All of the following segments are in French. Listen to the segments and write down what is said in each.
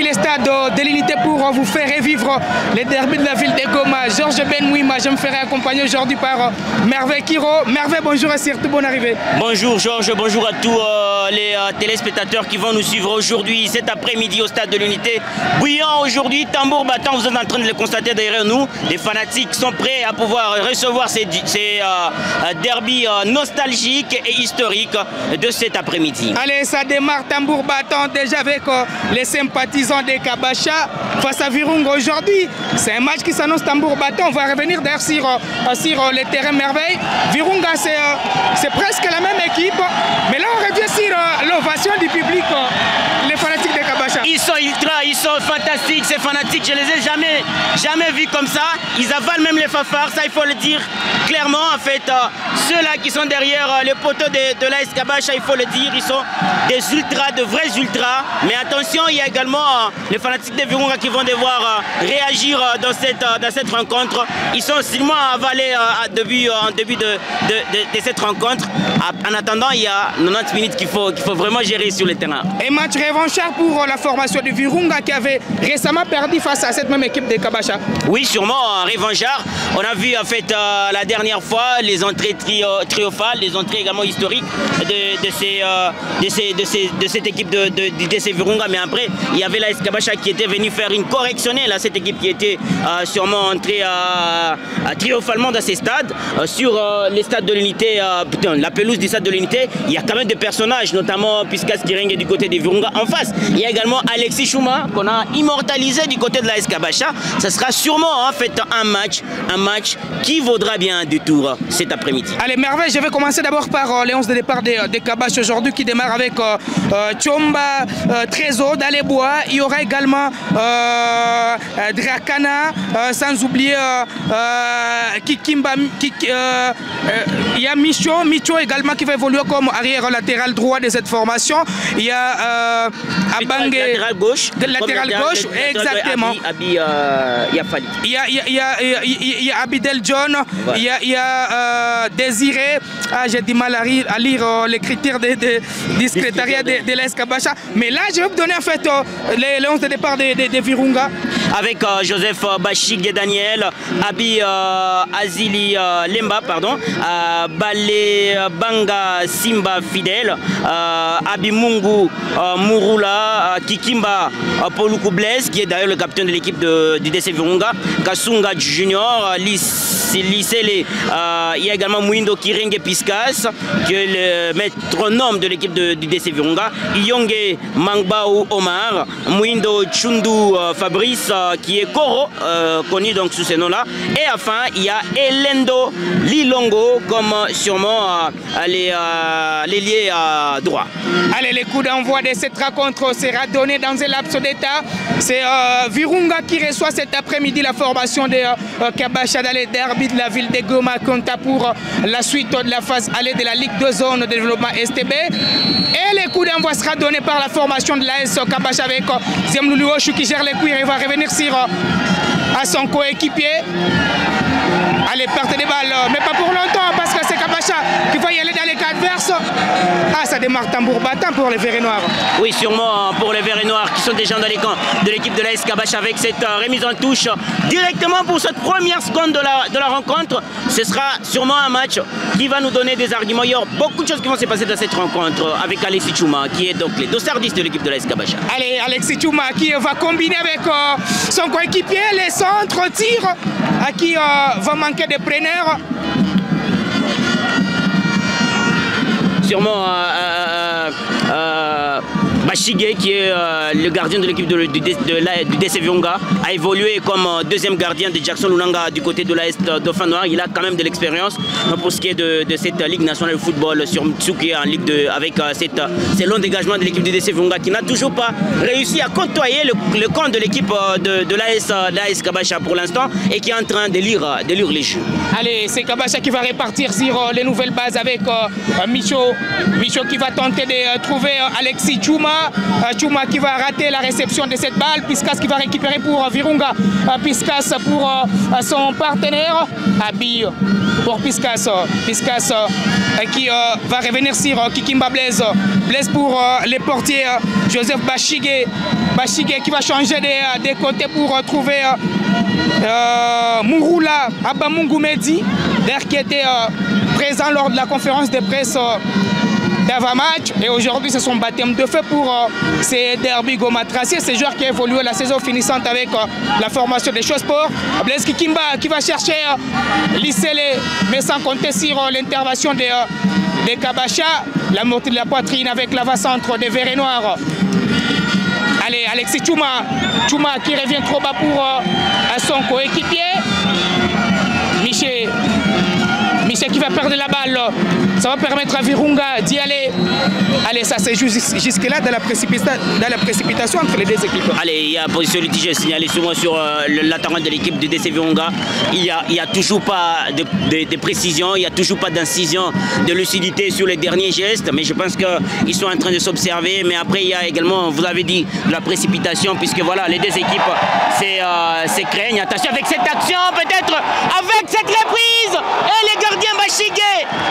depuis le stade de l'Unité pour vous faire revivre les derbys de la ville de Goma. Georges Benouima, je me ferai accompagner aujourd'hui par Merveille Kiro. Merveille, bonjour et surtout bonne arrivée. Bonjour Georges, bonjour à tous les téléspectateurs qui vont nous suivre aujourd'hui, cet après-midi au stade de l'Unité. Bouillant aujourd'hui, tambour battant, vous êtes en train de le constater derrière nous. Les fanatiques sont prêts à pouvoir recevoir ces derbys nostalgiques et historiques de cet après-midi. Allez, ça démarre tambour battant déjà avec les sympathisants des Kabacha face à Virunga aujourd'hui. C'est un match qui s'annonce tambour battant. On va revenir d'ailleurs sur les terrains Merveille. Virunga, c'est presque la même équipe. Mais là, on revient sur l'ovation du public, les fanatiques des Kabacha. Ils sont fantastiques, ces fanatiques. Je les ai jamais vus comme ça. Ils avalent même les fanfares, ça il faut le dire clairement. En fait, ceux-là qui sont derrière les poteaux de l'AS Kabacha, il faut le dire, ils sont des ultras, de vrais ultras. Mais attention, il y a également les fanatiques de Virunga qui vont devoir réagir dans cette rencontre. Ils sont seulement avalés en début de cette rencontre. En attendant, il y a 90 minutes qu'il faut vraiment gérer sur le terrain. Et match revanchard pour la formation du Virunga qui avait récemment perdu face à cette même équipe de Kabacha. Oui, sûrement revanchard. On a vu en fait la dernière fois les entrées triomphales, les entrées également historiques de cette équipe du DC Virunga. Mais après, il y avait l'AS Kabacha qui était venu faire une correctionnelle à cette équipe qui était sûrement entrée triomphalement dans ces stades. Sur les stades de l'Unité, la pelouse du stade de l'Unité, il y a quand même des personnages, notamment Piskas Kirenge du côté des Virunga en face. Il y a également Alexis Chouma qu'on a immortalisé du côté de l'AS Kabacha. Ça sera sûrement en fait un match qui vaudra bien un détour cet après-midi. Allez, Merveille, je vais commencer d'abord par les 11 de départ des Kabacha aujourd'hui qui démarre avec Tchomba, Trésor, Dalebois. Il y aura également Drakana, sans oublier Kikimba. Il y a Micho également qui va évoluer comme arrière latéral droit de cette formation. Il y a Abangue, latéral gauche, exactement. Il y a Abidel John, ouais. Il y a Désiré. J'ai du mal à lire les critères du secrétariat de l'AS Kabacha. Mais là, je vais vous donner en fait les 11 de départ de Virunga. Avec Joseph Bachig Daniel, Abi Azili Lemba, pardon, Bale Banga Simba Fidel, Abi Mungu Murula, Kikimba Poluku Blaise, qui est d'ailleurs le capitaine de l'équipe du DC Virunga, Kasunga Junior, Lisele, il y a également Mouindo Kirenge Piskas, qui est le métronome de l'équipe du DC Virunga, Iyonge Mangbao Omar, Mouindo Chundu Fabrice, qui est Koro, connu donc sous ce nom-là. Et enfin, il y a Elendo Lilongo, comme sûrement les liés droit. Allez, les coups d'envoi de cette rencontre sera donné dans un laps d'état. C'est Virunga qui reçoit cet après-midi la formation de Kabacha dans les derbys de la ville de Goma Konta pour la suite de la phase allée de la Ligue 2 Zone de développement STB. Et les coups d'envoi sera donné par la formation de l'AS Kabacha avec Zemloulou Oshu qui gère les cuirs et va revenir à son coéquipier. Allez, perte des balles, mais pas pour longtemps parce que c'est Kabacha qui va y aller dans les cas adverses. Ah, ça démarre tambour battant pour les verts et noirs. Oui, sûrement pour les verts et noirs qui sont déjà dans les camps de l'équipe de l'AS Kabacha avec cette remise en touche directement pour cette première seconde de la rencontre. Ce sera sûrement un match qui va nous donner des arguments. Il y aura beaucoup de choses qui vont se passer dans cette rencontre avec Alexis Chouma qui est donc les dossardistes de l'équipe de l'AS Kabacha. Allez, Alexis Chouma qui va combiner avec son coéquipier, les centres, tir, à qui va manquer de preneurs. Sûrement Bachigé, qui est le gardien de l'équipe du DC Virunga, a évolué comme deuxième gardien de Jackson Lunanga du côté de l'AS Dauphin Noir. Il a quand même de l'expérience pour ce qui est de cette Ligue nationale de football sur Mtsuki en Ligue 2 avec ces longs dégagements de l'équipe du DC Virunga qui n'a toujours pas réussi à côtoyer le camp de l'équipe de l'AS Kabacha pour l'instant et qui est en train de lire les jeux. Allez, c'est Kabacha qui va répartir sur les nouvelles bases avec Micho qui va tenter de trouver Alexis Chouma. Chuma qui va rater la réception de cette balle. Piskas qui va récupérer pour Virunga. Piskas pour son partenaire. Abi pour Piskas. Piskas qui va revenir sur Kikimba Blaise. Blaise pour les portiers. Joseph Bashige. Bashige qui va changer des côtés pour trouver Mouroula Abamungu Medi, qui était présent lors de la conférence de presse d'avant-match. Et aujourd'hui, c'est son baptême de feu pour ces derby Goma Tracé. Ces joueurs qui a évolué la saison finissante avec la formation des Chausport. Blaise Kikimba qui va chercher Lissele, mais sans compter sur l'intervention des Kabacha. La montée de la poitrine avec l'avant-centre des Verts et Noirs. Allez, Alexis Chuma. Chuma qui revient trop bas pour son coéquipier. Michel qui va perdre la balle. Ça va permettre à Virunga d'y aller. Allez, ça c'est jusque-là dans la précipitation entre les deux équipes. Allez, il y a position litige signalée souvent sur l'attaquant de l'équipe du DC Virunga. Il n'y a toujours pas de précision, il n'y a toujours pas d'incision, de lucidité sur les derniers gestes. Mais je pense qu'ils sont en train de s'observer. Mais après, il y a également, vous avez dit, de la précipitation, puisque voilà, les deux équipes s'écraignent. Attention avec cette action, peut-être avec cette reprise. Et les gardiens Bashige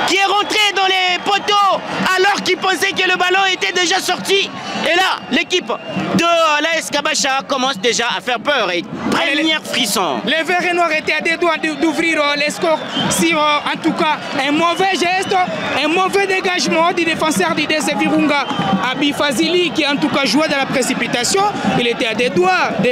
qui est rentré dans les poteaux alors qu'il pensait que le ballon était déjà sorti. Et là, l'équipe de l'AS Kabacha commence déjà à faire peur. Et premier frisson. Les Verts et Noirs étaient à des doigts d'ouvrir les scores sur, en tout cas, un mauvais geste, un mauvais dégagement du défenseur du DC Virunga, Abi Fazili, qui en tout cas jouait dans la précipitation. Il était à des doigts de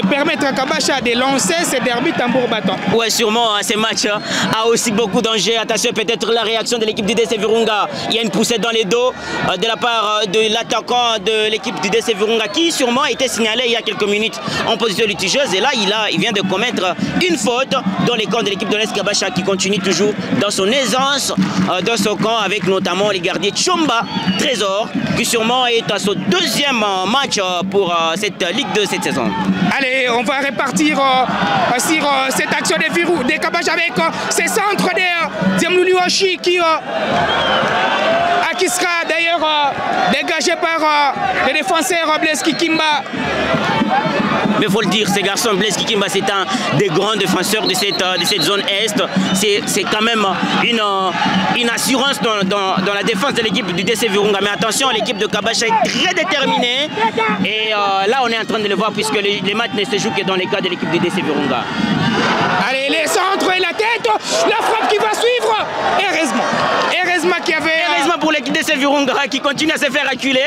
permettre à Kabacha de lancer ce derby tambour battant. Ouais, sûrement, ces matchs a aussi beaucoup d'enjeux. Attention, peut-être la réaction de l'équipe du DC Virunga. Il y a une poussette dans les dos de la part de l'attaquant de l'équipe du DC Virunga qui sûrement était signalé il y a quelques minutes en position litigeuse. Et là, il vient de commettre une faute dans les camps de l'équipe de l'AS Kabacha qui continue toujours dans son aisance, dans son camp, avec notamment les gardiens Chomba Trésor, qui sûrement est à son deuxième match pour cette Ligue 2 cette saison. Allez, on va répartir sur cette action des Kabacha avec ces centres de Zemlouliwashi qui sera d'ailleurs dégagé par le défenseur Blaise Kikimba. Mais il faut le dire, ce garçon Blaise Kikimba, c'est un des grands défenseurs de cette zone Est. C'est quand même une assurance dans la défense de l'équipe du DC Virunga. Mais attention, l'équipe de Kabacha est très déterminée. Et là, on est en train de le voir puisque les matchs ne se jouent que dans les cas de l'équipe du DC Virunga. Allez, les centres et la tête, la frappe qui va suivre. Heureusement qu'il y avait... Heureusement pour l'équipe de Virunga qui continue à se faire acculer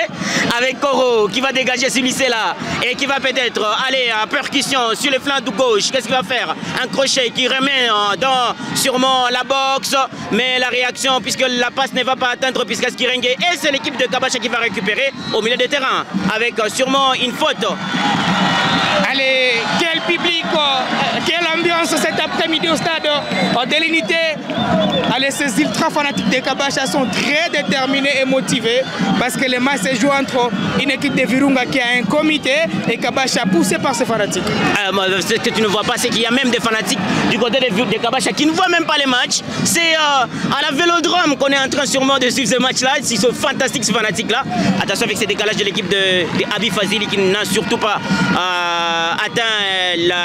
avec Koro qui va dégager ce lycée-là et qui va peut-être aller à percussion sur le flanc de gauche. Qu'est-ce qu'il va faire? Un crochet qui remet dans sûrement la boxe, mais la réaction, puisque la passe ne va pas atteindre Piskas Kirengue, et c'est l'équipe de Kabacha qui va récupérer au milieu de terrain avec sûrement une faute. Allez, quel public, quelle ambiance cet après-midi au stade de l'unité. Allez, ces ultra fanatiques de Kabacha sont très déterminés et motivés parce que le match se joue entre une équipe de Virunga qui a un comité et Kabacha poussé par ces fanatiques. Ce que tu ne vois pas, c'est qu'il y a même des fanatiques du côté de Kabacha qui ne voient même pas les matchs. C'est à la Vélodrome qu'on est en train sûrement de suivre ce match-là. Ils sont fantastiques, ces fanatiques-là. Attention avec ces décalages de l'équipe de Abi Fazili qui n'a surtout pas atteint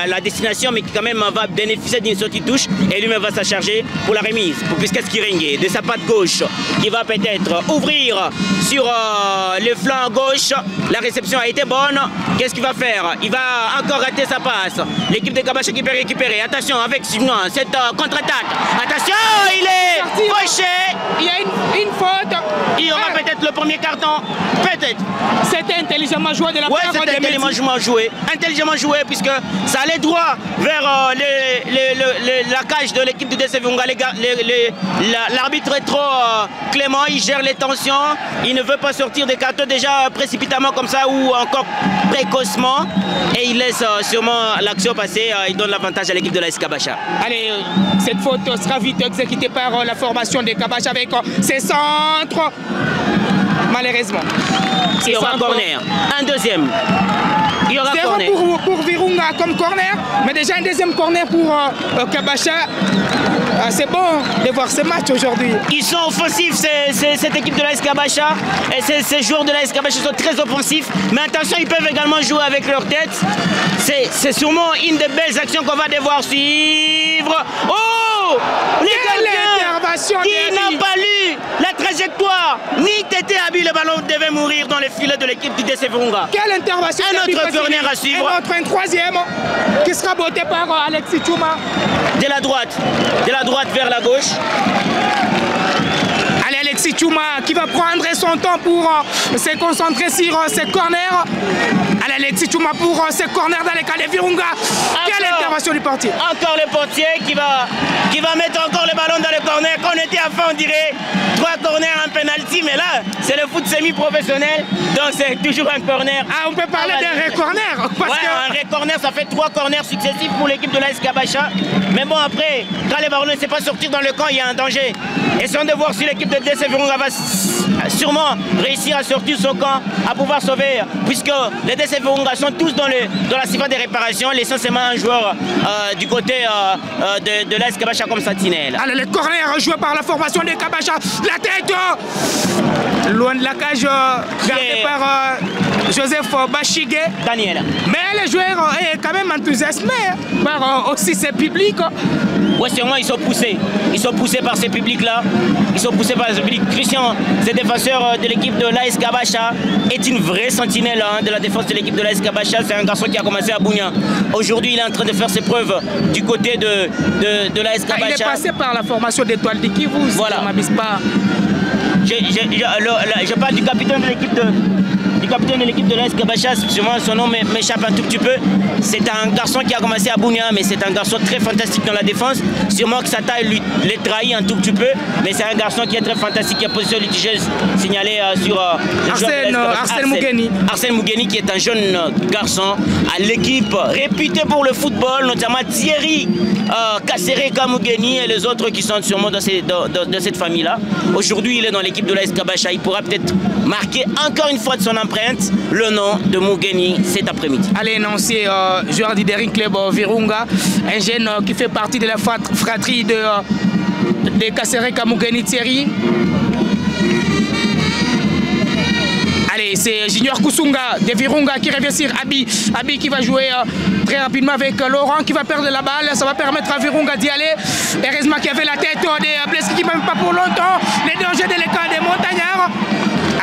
la destination, mais qui quand même va bénéficier d'une sortie touche et lui-même va s'en charger pour la remise pour Piskas Kirengue de sa patte gauche qui va peut-être ouvrir sur le flanc gauche. La réception a été bonne. Qu'est-ce qu'il va faire? Il va encore rater sa passe. L'équipe de Kabacha qui peut récupérer. Attention avec cette contre-attaque. Attention, il est fauché. Il y a une faute. Il y aura peut-être le premier carton. Peut-être. C'était intelligemment joué de la part de c'était intelligemment joué puisque ça allait droit vers la cage de l'équipe du DC Virunga. L'arbitre est trop clément, il gère les tensions, il ne veut pas sortir des cartons déjà précipitamment comme ça ou encore précocement et il laisse sûrement l'action passer, il donne l'avantage à l'équipe de l'AS Kabacha. Allez, cette faute sera vite exécutée par la formation des Kabacha avec ses centres. Malheureusement. Il y aura corner, un deuxième. Il y aura corner. Pour Virunga. Virunga comme corner, mais déjà un deuxième corner pour Kabacha. C'est bon de voir ce match aujourd'hui. Ils sont offensifs, cette équipe de l'AS Kabacha, et ces joueurs de l'AS Kabacha sont très offensifs, mais attention, ils peuvent également jouer avec leur tête. C'est sûrement une des belles actions qu'on va devoir suivre. Oh, les gardiens qui n'ont pas lu la trajectoire, ni Tété Abi, le ballon devait mourir dans les filets de l'équipe du DC Virunga. Quelle intervention! Un autre corner à suivre. Un troisième qui sera botté par Alexis Chouma. De la droite vers la gauche. Allez, Alexis Chouma qui va prendre son temps pour se concentrer sur ses corners. Allez, Alexis Chouma pour ses corners dans les cas de Virunga. Quelle intervention du portier! Encore le portier qui va mettre encore le ballon dans le corner. Quand on était à fond, on dirait 3 corners, un penalty, mais là, c'est le foot semi-professionnel, donc c'est toujours un corner. Ah, on peut parler d'un ré-corner. Un ré-corner, ça fait 3 corners successifs pour l'équipe de l'AS Kabacha. Mais bon, après, quand le ballon ne sait pas sortir dans le camp, il y a un danger. Essayons de voir si l'équipe de DC Virunga va sûrement réussir à sortir son camp, à pouvoir sauver, puisque les DC Virunga sont tous dans la cifre des réparations, laissant seulement un joueur du côté de l'AS Kabacha comme sentinelle. Alors, le corner joué par la formation des Kabacha. La tête loin de la cage, gardée par Joseph Bachigé. Daniel. Mais le joueur est quand même enthousiasmé par aussi ses publics. Oui, sûrement, ils sont poussés. Ils sont poussés par ces publics-là. Ils sont poussés par ce public. Christian, ce défenseur de l'équipe de l'AS Kabacha, est une vraie sentinelle de la défense de l'équipe de l'AS Kabacha. C'est un garçon qui a commencé à Bougna. Aujourd'hui, il est en train de faire ses preuves du côté de l'AS Kabacha. Il est passé par la formation d'Étoile du Kivu. Voilà. Si je ne m'abuse pas. Je parle du capitaine de l'équipe de l'AS Kabacha, sûrement son nom m'échappe un tout petit peu. C'est un garçon qui a commencé à Bougna, mais c'est un garçon très fantastique dans la défense. Sûrement que sa taille les trahit un tout petit peu, mais c'est un garçon qui est très fantastique, qui a position litigieuse signalée sur Arsène Mougeni. Arsène Mougeni, qui est un jeune garçon à l'équipe réputée pour le football, notamment Thierry Kassereka Mougeni et les autres qui sont sûrement dans cette famille-là. Aujourd'hui, il est dans l'équipe de l'AS Kabacha. Il pourra peut-être marquer encore une fois de son empreinte le nom de Mougeni cet après-midi. Allez, énoncé joueur du Daring Club Virunga, un jeune qui fait partie de la fratrie de Kassereka Mougeni Thierry. Allez, c'est Junior Kusunga de Virunga qui revient sur Abi. Abi qui va jouer très rapidement avec Laurent qui va perdre la balle. Ça va permettre à Virunga d'y aller. Heureusement qu'il y avait la tête de Bleski qui ne même pas pour longtemps. Les dangers de l'écart des montagnards.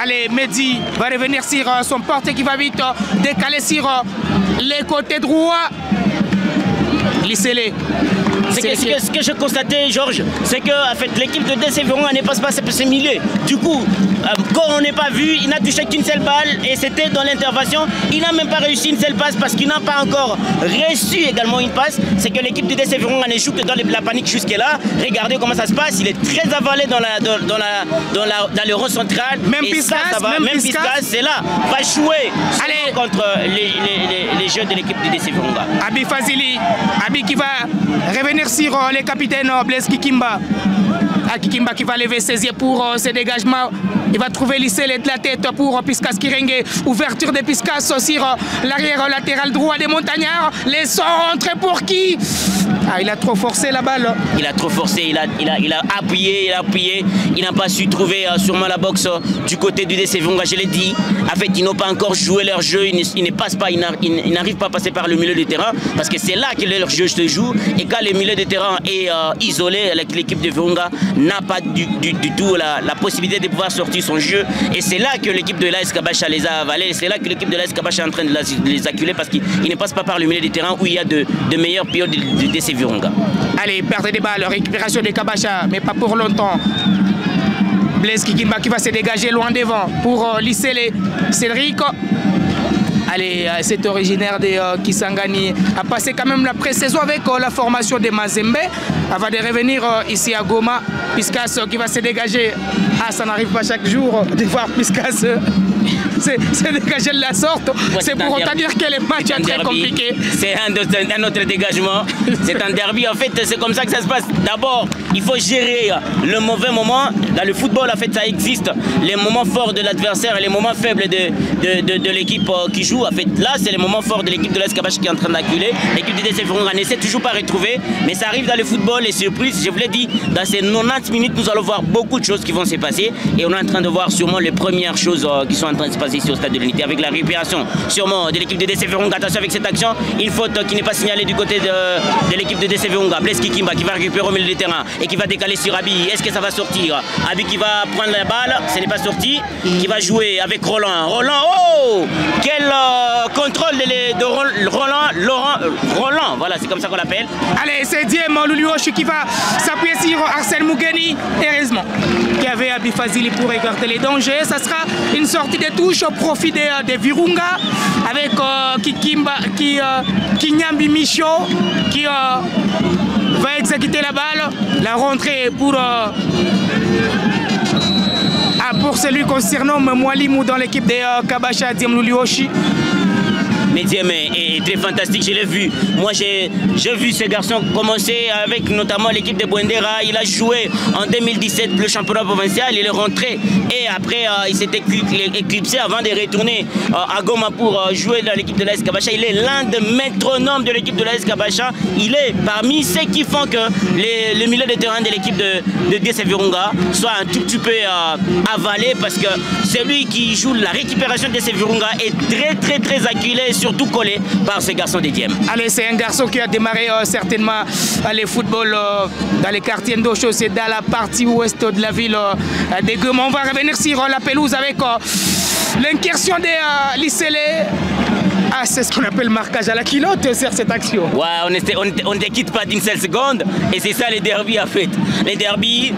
Allez, Mehdi va revenir sur son portier qui va vite décaler sur les côtés droits. Glissez-les. Ce que je constatais, Georges, c'est que en fait, l'équipe de DC Virunga ne passe pas ses milieux. Du coup, quand on n'est pas vu, il n'a touché qu'une seule balle et c'était dans l'intervention. Il n'a même pas réussi une seule passe parce qu'il n'a pas encore reçu également une passe. C'est que l'équipe de DC Virunga ne joue que dans la panique jusque-là. Regardez comment ça se passe. Il est très avalé dans le rond central. Même Piskas, c'est là. Va jouer contre les jeunes de l'équipe de DC Virunga. Abi Fazili, Abi qui va revenir sur les capitaines Blaise Kikimba. Kikimba qui va lever ses yeux pour ses dégagements. Il va trouver lycée de la tête pour Piskas Kirenge. Ouverture de Piskas sur l'arrière latéral droit des montagnards. Les centres pour qui? Il a trop forcé la balle. Il a trop forcé, il a appuyé, il n'a pas su trouver sûrement la boxe du côté du DC Virunga, je l'ai dit. En fait, ils n'ont pas encore joué leur jeu, ils ne passent pas, ils n'arrivent pas à passer par le milieu de terrain parce que c'est là que leur jeu se joue. Et quand le milieu de terrain est isolé, l'équipe de Virunga n'a pas du tout la possibilité de pouvoir sortir son jeu. Et c'est là que l'équipe de l'AS Kabacha les a avalés. C'est là que l'équipe de l'AS Kabacha est en train de les acculer parce qu'ils ne passent pas par le milieu de terrain où il y a de meilleurs pilotes du DC Virunga. Allez, perte des balles, récupération des Kabacha, mais pas pour longtemps. Blaise Kikimba qui va se dégager loin devant pour lisser les Cédric. Allez, c'est originaire de Kisangani, a passé quand même la pré-saison avec la formation de Mazembe avant de revenir ici à Goma. Piskas qui va se dégager. Ça n'arrive pas chaque jour de voir Piskas c'est dégagé de la sorte. C'est pour autant dire que le match est très compliqué. C'est un autre dégagement. C'est un derby. En fait, c'est comme ça que ça se passe. D'abord, il faut gérer le mauvais moment. Dans le football, en fait, ça existe. Les moments forts de l'adversaire et les moments faibles de l'équipe qui joue. En fait, là, c'est les moments forts de l'équipe de l'AS Kabacha qui est en train d'acculer. L'équipe de DC Virunga n'essaie toujours pas de retrouver. Mais ça arrive dans le football. Les surprises, je vous l'ai dit, dans ces 90 minutes, nous allons voir beaucoup de choses qui vont se passer. Et on est en train de voir sûrement les premières choses qui sont en train de se passer ici au stade de l'Unité avec la récupération sûrement de l'équipe de DC Virunga. Attention avec cette action. Une faute qui n'est pas signalée du côté de l'équipe de DC Virunga. Blaise Kikimba qui va récupérer au milieu du terrain et qui va décaler sur Abi. Est-ce que ça va sortir? Abi qui va prendre la balle. Ce n'est pas sorti. Qui va jouer avec Roland. Roland, oh! Quel contrôle de Roland. Voilà, c'est comme ça qu'on l'appelle. Allez, c'est Diem Lulioshi qui va s'appuyer sur Arsène Mougeni. Heureusement qui avait Abi Fazili pour écarter les dangers. Ça sera une sortie de touche au profit de Virunga avec Kikimba, Kinyambi Micho qui va exécuter la balle. La rentrée pour celui concernant Mwalimou dans l'équipe de Kabacha, Diem Lulioshi. Mais Diem est très fantastique, je l'ai vu. Moi, j'ai vu ce garçon commencer avec notamment l'équipe de Bouendera. Il a joué en 2017 le championnat provincial, il est rentré. Et après, il s'est éclipsé avant de retourner à Goma pour jouer dans l'équipe de l'AS Kabacha. Il est l'un des métronomes de l'équipe de l'AS Kabacha. Il est parmi ceux qui font que le milieu de terrain de l'équipe de DC Virunga soit un tout petit peu avalé parce que celui qui joue la récupération de DC Virunga est très acculé, surtout collé par ce garçon de Diem. Allez, c'est un garçon qui a démarré certainement le football dans les quartiers d'Ocho, c'est dans la partie ouest de la ville de Goma. On va revenir sur la pelouse avec l'incursion de Lisselé. Ah, c'est ce qu'on appelle marquage à la culotte sur cette action. Ouais, on ne quitte pas d'une seule seconde et c'est ça les derbies en fait. Les derbies,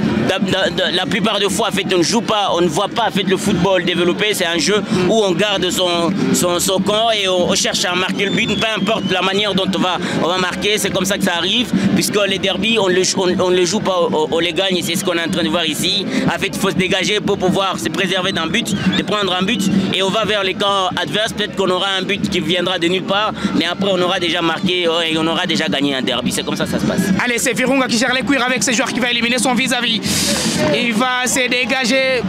la plupart des fois en fait, on ne joue pas, on ne voit pas en fait, le football développé. C'est un jeu où on garde son camp et on cherche à marquer le but, peu importe la manière dont on va marquer. C'est comme ça que ça arrive, puisque les derbies, on ne les joue pas, on les gagne. C'est ce qu'on est en train de voir ici. En fait, il faut se dégager pour pouvoir se préserver d'un but, de prendre un but et on va vers les camps adverses. Peut-être qu'on aura un but qui viendra de nulle part, mais après on aura déjà marqué et on aura déjà gagné un derby. C'est comme ça que ça se passe. Allez, c'est Virunga qui gère les cuirs avec ses joueurs qui va éliminer son vis-à-vis. Il va se dégager.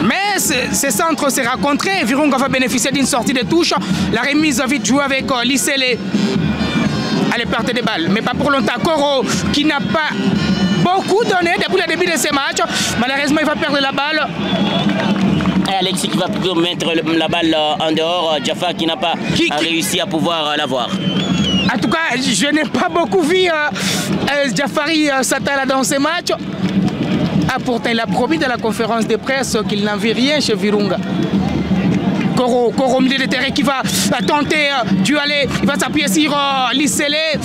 Mais ces centres se rencontrés. Virunga va bénéficier d'une sortie de touche. La remise va vite jouer avec Lisselé. Allez, perte de balles, mais pas pour longtemps. Koro qui n'a pas beaucoup donné depuis le début de ce match. Malheureusement, il va perdre la balle. Alexis qui va plutôt mettre la balle en dehors. Jaffa qui n'a pas réussi à pouvoir l'avoir. En tout cas, je n'ai pas beaucoup vu Jafari Satala dans ce match. Ah, pourtant, il a promis dans la conférence de presse qu'il n'en vit rien chez Virunga. Koro au milieu de terrain qui va tenter d'y aller. Il va s'appuyer sur Lisselé.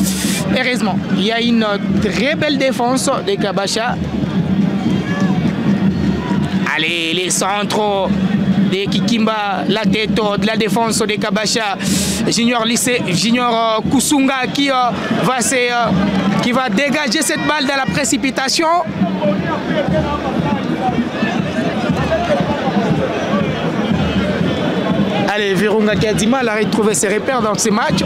Heureusement, il y a une très belle défense de Kabacha. Allez, les centres de Kikimba, la tête de la défense de Kabacha, Junior Kusunga qui va dégager cette balle dans la précipitation. Allez, Virunga qui a du mal à retrouver ses repères dans ces matchs.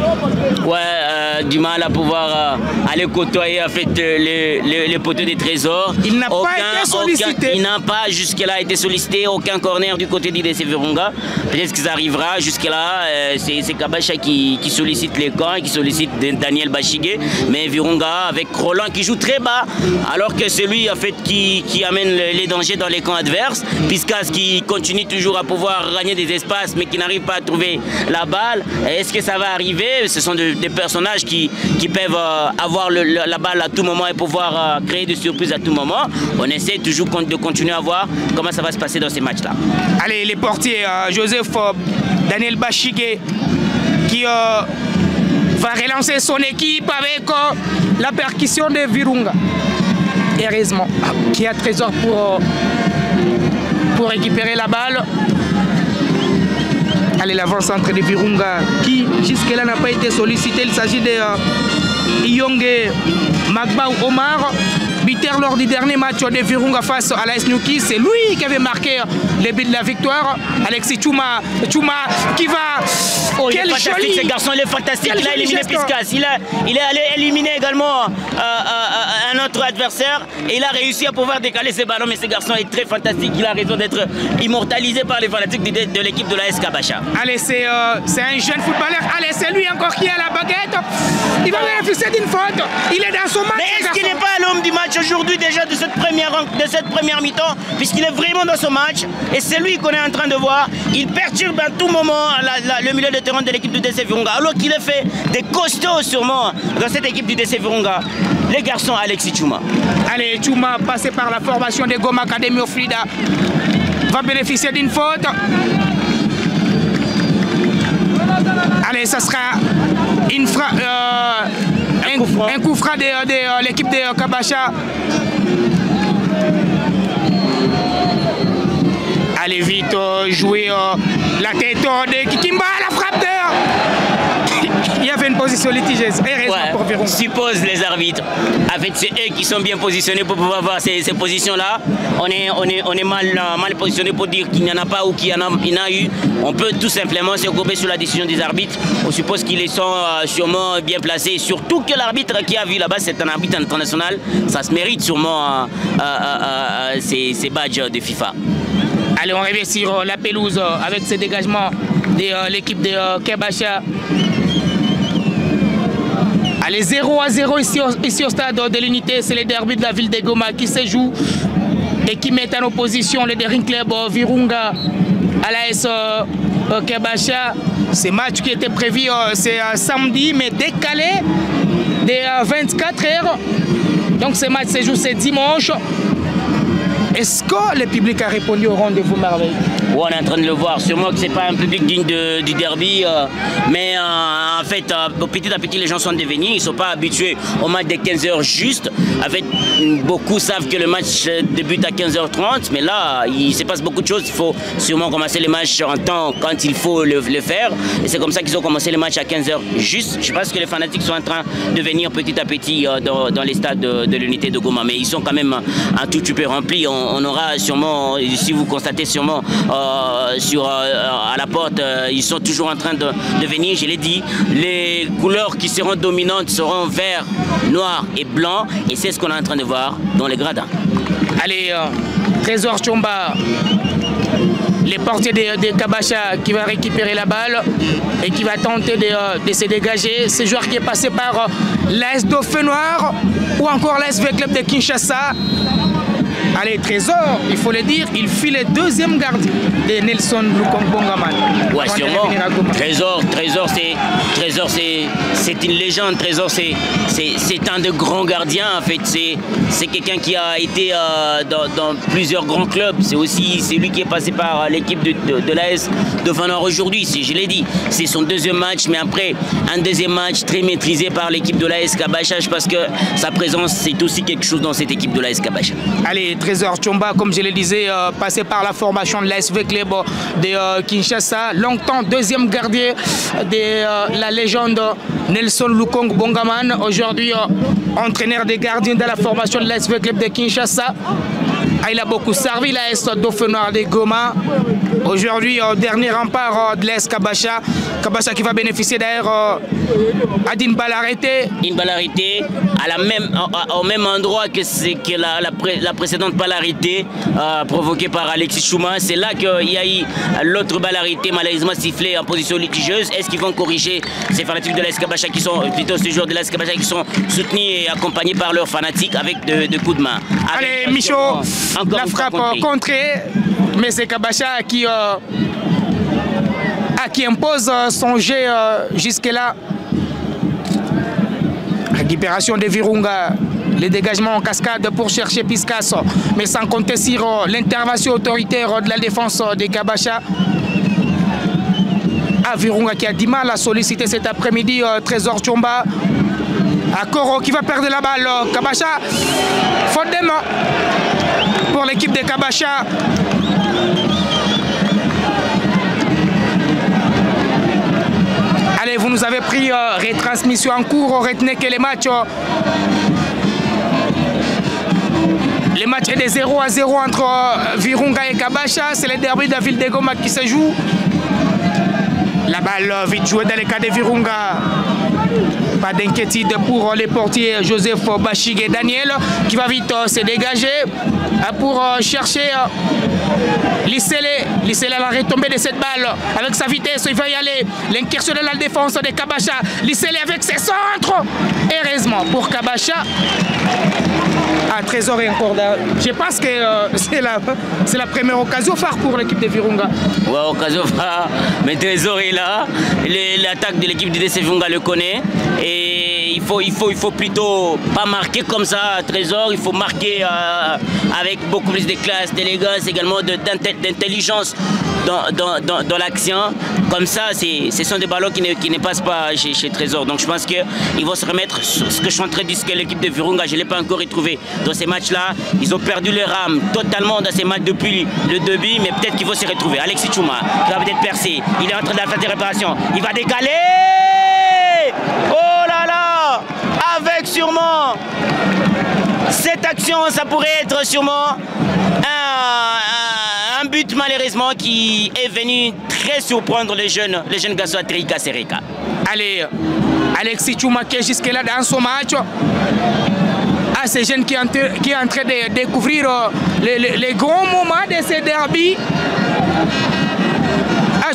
Ouais, du mal à pouvoir aller côtoyer en fait, les poteaux des trésors. Il n'a pas été sollicité. Il n'a pas jusque-là été sollicité. Aucun corner du côté d'IDC Virunga. Peut-être que ça arrivera. Jusque-là, c'est Kabacha qui sollicite les camps, qui sollicite Daniel Bashige. Mais Virunga avec Roland qui joue très bas, alors que c'est lui en fait, qui amène les dangers dans les camps adverses. Piscas qui continue toujours à pouvoir gagner des espaces, mais qui n'arrive pas à trouver la balle. Est-ce que ça va arriver? Ce sont des personnages qui peuvent avoir la balle à tout moment et pouvoir créer des surprises à tout moment. On essaie toujours de continuer à voir comment ça va se passer dans ces matchs-là. Allez, les portiers, Joseph Daniel Bashige qui va relancer son équipe avec la percussion de Virunga. Heureusement, qui a Trésor pour récupérer la balle. Allez, l'avant-centre de Virunga qui jusque-là n'a pas été sollicité. Il s'agit de Iyonge Magba Omar. buteur lors du dernier match de Virunga face à l'AS Nuki. C'est lui qui avait marqué le but de la victoire. Alexis Chouma qui va... Oh, il est fantastique, ce garçon, il est fantastique. Il a éliminé Piskas. Il est allé éliminer également un autre adversaire et il a réussi à pouvoir décaler ses ballons. Mais ce garçon est très fantastique. Il a raison d'être immortalisé par les fanatiques de l'équipe de l'AS Kabasha. Allez, c'est un jeune footballeur. Allez, c'est lui encore qui a la baguette. Il va bénéficier d'une faute. Il est dans son match. Mais est-ce qu'il n'est pas l'homme du match aujourd'hui déjà de cette première mi-temps, puisqu'il est vraiment dans son match et c'est lui qu'on est en train de voir. Il perturbe à tout moment le milieu de terrain de l'équipe du DC Virunga, alors qu'il a fait des costauds sûrement dans cette équipe du DC Virunga. Les garçons, Alexis Chouma. Allez, Chouma, passé par la formation de Goma Academy of Frida, va bénéficier d'une faute. Allez, ça sera un coup franc de l'équipe de Kabasha. Allez vite, jouer la tête de Kikimba, la frappe de... Il y avait une position litigieuse. Pour Virunga. Suppose les arbitres. En fait, c'est eux qui sont bien positionnés pour pouvoir voir ces positions-là. On est mal positionné pour dire qu'il n'y en a pas ou qu'il y en a eu. On peut tout simplement se regrouper sur la décision des arbitres. On suppose qu'ils sont sûrement bien placés. Surtout que l'arbitre qui a vu là-bas, c'est un arbitre international. Ça se mérite sûrement ces badges de FIFA. Allez, on revient sur la pelouse avec ce dégagement de l'équipe de Kabasha. Allez, 0-0 ici au stade de l'unité. C'est le derby de la ville de Goma qui se joue et qui met en opposition le Daring Club Virunga à l'AS Kabasha. Ce match qui était prévu c'est samedi mais décalé de 24 heures. Donc ce match se joue ce dimanche. Est-ce que le public a répondu au rendez-vous merveille? On est en train de le voir. Sûrement que ce n'est pas un public digne du derby. Mais en fait, petit à petit, les gens sont devenus. Ils ne sont pas habitués au match de 15h juste. En fait, beaucoup savent que le match débute à 15h30. Mais là, il se passe beaucoup de choses. Il faut sûrement commencer les matchs en temps quand il faut le faire. Et c'est comme ça qu'ils ont commencé les matchs à 15h juste. Je pense que les fanatiques sont en train de venir petit à petit dans les stades de l'unité de Goma. Mais ils sont quand même un tout petit peu remplis. On aura sûrement, si vous constatez sûrement à la porte, ils sont toujours en train de venir, je l'ai dit. Les couleurs qui seront dominantes seront vert, noir et blanc. Et c'est ce qu'on est en train de voir dans les gradins. Allez, Trésor Chomba, les portiers de Kabasha qui va récupérer la balle et qui va tenter de se dégager. Ce joueur qui est passé par l'AS Dauphin Noir ou encore l'ASV Club de Kinshasa. Allez, Trésor, il faut le dire, il file le deuxième gardien de Nelson Lukong Bongaman. Ouais, sûrement. Trésor, c'est une légende. Trésor, c'est un de grands gardiens. En fait, c'est quelqu'un qui a été dans plusieurs grands clubs. C'est lui qui est passé par l'équipe de l'AS Dauphin Noir aujourd'hui. Je l'ai dit, c'est son deuxième match, mais après un deuxième match très maîtrisé par l'équipe de l'AS Kabasha. Parce que sa présence, c'est aussi quelque chose dans cette équipe de l'AS Kabasha. Allez, Trésor Chomba, comme je le disais, passé par la formation de l'ASV Club de Kinshasa, longtemps deuxième gardien de la légende Nelson Lukong Bongaman, aujourd'hui entraîneur des gardiens de la formation de l'ASV Club de Kinshasa. Il a beaucoup servi l'AS Dauphin Noir de Goma. Aujourd'hui, dernier rempart de l'AS Kabasha. Kabasha qui va bénéficier d'ailleurs d'une balle arrêtée. Une balle arrêtée au même endroit que la précédente balle arrêtée provoquée par Alexis Chouma. C'est là qu'il y a eu l'autre balle arrêtée malheureusement sifflée en position litigieuse. Est-ce qu'ils vont corriger ces fanatiques de l'AS Kabasha qui sont, plutôt ces joueurs de l'AS Kabasha qui sont soutenus et accompagnés par leurs fanatiques avec de coups de main? Allez, Michaud, la frappe contrée, mais c'est Kabasha qui impose son jet jusque-là. Récupération de Virunga, les dégagements en cascade pour chercher Piskas, mais sans compter sur l'intervention autoritaire de la défense de Kabasha. Virunga qui a du mal à solliciter cet après-midi Trésor Chomba. Koro qui va perdre la balle. Kabasha, faute de main pour l'équipe de Kabasha. Allez, vous nous avez pris retransmission en cours. Retenez que les matchs Le match est de 0-0 entre Virunga et Kabasha. C'est le derby de la ville de Goma qui se joue. La balle vite jouée dans le cas de Virunga. Pas d'inquiétude pour les portiers Joseph Bachig et Daniel qui va vite se dégager pour chercher Lisselé. Lisselé à la retombée de cette balle avec sa vitesse, il va y aller. L'incursion de la défense de Kabasha. Lisselé avec ses centres. Heureusement pour Kabasha. Ah, Trésor est encore là. Je pense que c'est la première occasion phare pour l'équipe de Virunga. Ouais, occasion phare. Mais Trésor est là. L'attaque de l'équipe de DC Virunga le connaît. Et il faut plutôt pas marquer comme ça, Trésor. Il faut marquer avec beaucoup plus de classe, d'élégance, également d'intelligence dans l'action. Comme ça, ce sont des ballons qui ne passent pas chez Trésor. Donc je pense qu'ils vont se remettre sur ce que je suis en train de dire que l'équipe de Virunga, je ne l'ai pas encore retrouvé. Dans ces matchs-là, ils ont perdu leur âme totalement dans ces matchs depuis le début, mais peut-être qu'ils vont se retrouver. Alexis Chouma, qui va peut-être percer. Il est en train de faire des réparations. Il va décaler. Oh là là! Avec sûrement cette action, ça pourrait être sûrement un but malheureusement qui est venu très surprendre les jeunes garçons à Trika Sereka. Allez, Alexis Chouma qui est jusque-là dans son match. Ah, c'est jeune qui est en train de découvrir les grands moments de ces derbies.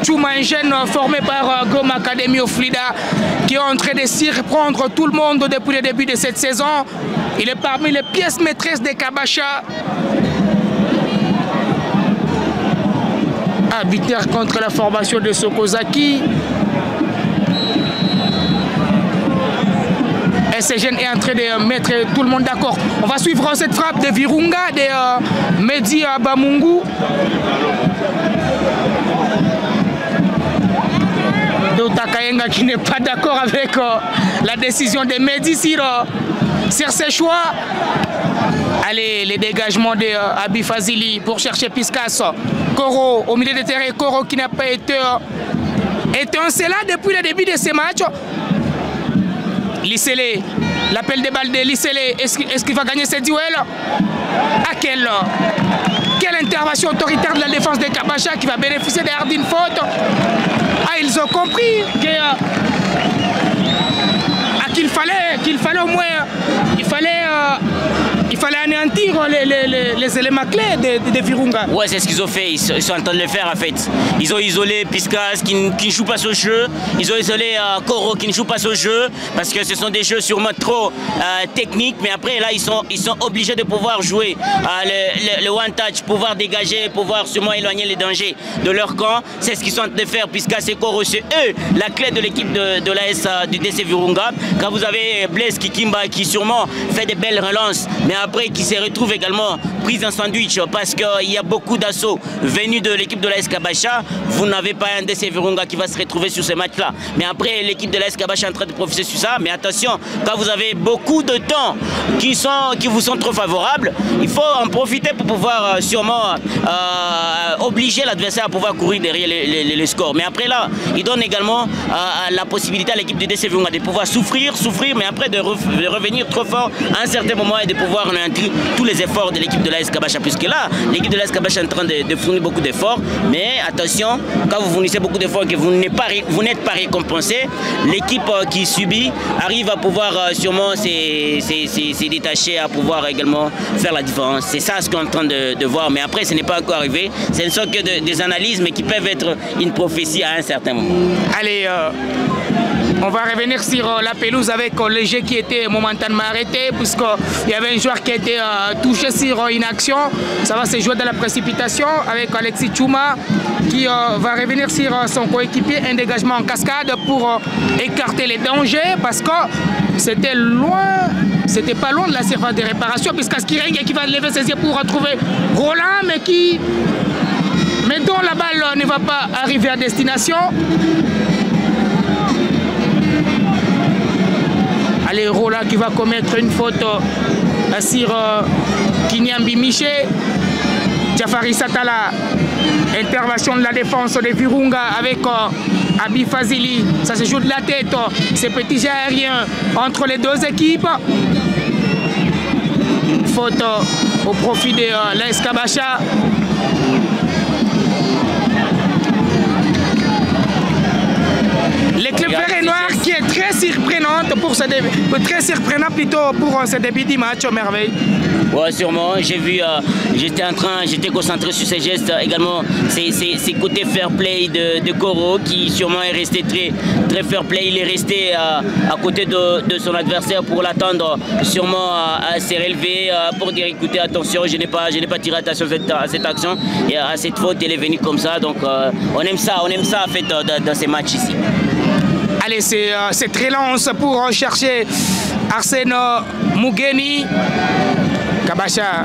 Chouma, un jeune formé par Goma Academy of Flida, qui est en train de s'y reprendre tout le monde depuis le début de cette saison. Il est parmi les pièces maîtresses de Kabasha. Arbitre contre la formation de Sokozaki. Et ce jeune est en train de mettre tout le monde d'accord. On va suivre cette frappe de Virunga, de Mehdi Bamungu. Takayenga qui n'est pas d'accord avec la décision de Mehdi sur ses choix. Allez, les dégagements de Abi Fazili pour chercher Piskas. Koro au milieu de terrain, Koro qui n'a pas été étincé là depuis le début de ces matchs. Lisselé, l'appel des balles de Lisselé, est-ce qu'il va gagner ce duel? À quelle intervention autoritaire de la défense de Kabasha qui va bénéficier d'une faute? Ah, ils ont compris qu'il fallait au moins, il fallait anéantir les éléments clés de Virunga. Ouais, c'est ce qu'ils ont fait. Ils sont en train de le faire en fait. Ils ont isolé Piskas qui ne joue pas ce jeu. Ils ont isolé Koro qui ne joue pas ce jeu parce que ce sont des jeux sûrement trop techniques. Mais après là, ils sont obligés de pouvoir jouer le one touch, pouvoir dégager, pouvoir sûrement éloigner les dangers de leur camp. C'est ce qu'ils sont en train de faire. Piskas et Koro, c'est eux la clé de l'équipe de l'AS du DC Virunga. Quand vous avez Blaise Kikimba qui sûrement fait des belles relances, mais après qui se retrouve également prise en sandwich parce qu'il y a beaucoup d'assauts venus de l'équipe de l'AS Kabasha, vous n'avez pas un DC Virunga qui va se retrouver sur ce match-là. Mais après, l'équipe de l'AS Kabasha est en train de profiter sur ça. Mais attention, quand vous avez beaucoup de temps qui vous sont trop favorables, il faut en profiter pour pouvoir sûrement obliger l'adversaire à pouvoir courir derrière les scores. Mais après là, il donne également la possibilité à l'équipe de DC Virunga de pouvoir souffrir, mais après de revenir trop fort à un certain moment et de pouvoir ralentir tous les efforts de l'équipe de l'AS Kabasha. Puisque là, l'équipe de l'AS Kabasha est en train de fournir beaucoup d'efforts. Mais attention, quand vous fournissez beaucoup d'efforts et que vous n'êtes pas récompensé, l'équipe qui subit arrive à pouvoir sûrement se détacher, à pouvoir également faire la différence. C'est ça ce qu'on est en train de voir. Mais après, ce n'est pas encore arrivé. Ce ne sont que des analyses, mais qui peuvent être une prophétie à un certain moment. Allez, on va revenir sur la pelouse avec le jeu qui était momentanément arrêté puisqu'il y avait un joueur qui a été touché sur une action. Ça va se jouer dans la précipitation avec Alexis Chouma qui va revenir sur son coéquipier. Un dégagement en cascade pour écarter les dangers parce que c'était loin, c'était pas loin de la surface de réparation puisqu'Askiring qui va lever ses yeux pour retrouver Roland mais dont la balle ne va pas arriver à destination. Allez, Roland qui va commettre une faute sur Kinyambi Miché. Jafari Satala, intervention de la défense de Virunga avec Abi Fazili. Ça se joue de la tête, ces petits jets aériens entre les deux équipes. Faute au profit de l'AS Kabasha. Le club vert et noir qui est très surprenante pour ce début, très surprenant plutôt pour ce début du match, merveille. Ouais, sûrement. J'ai vu, j'étais concentré sur ces gestes, également ces côtés fair play de Koro qui sûrement est resté très fair play. Il est resté à côté de son adversaire pour l'attendre, sûrement à se relever pour dire écoutez attention, je n'ai pas tiré attention à cette action et à cette faute, elle est venue comme ça. Donc on aime ça en fait dans ces matchs ici. Allez, c'est cette relance pour chercher Arsène Mugeni. Kabasha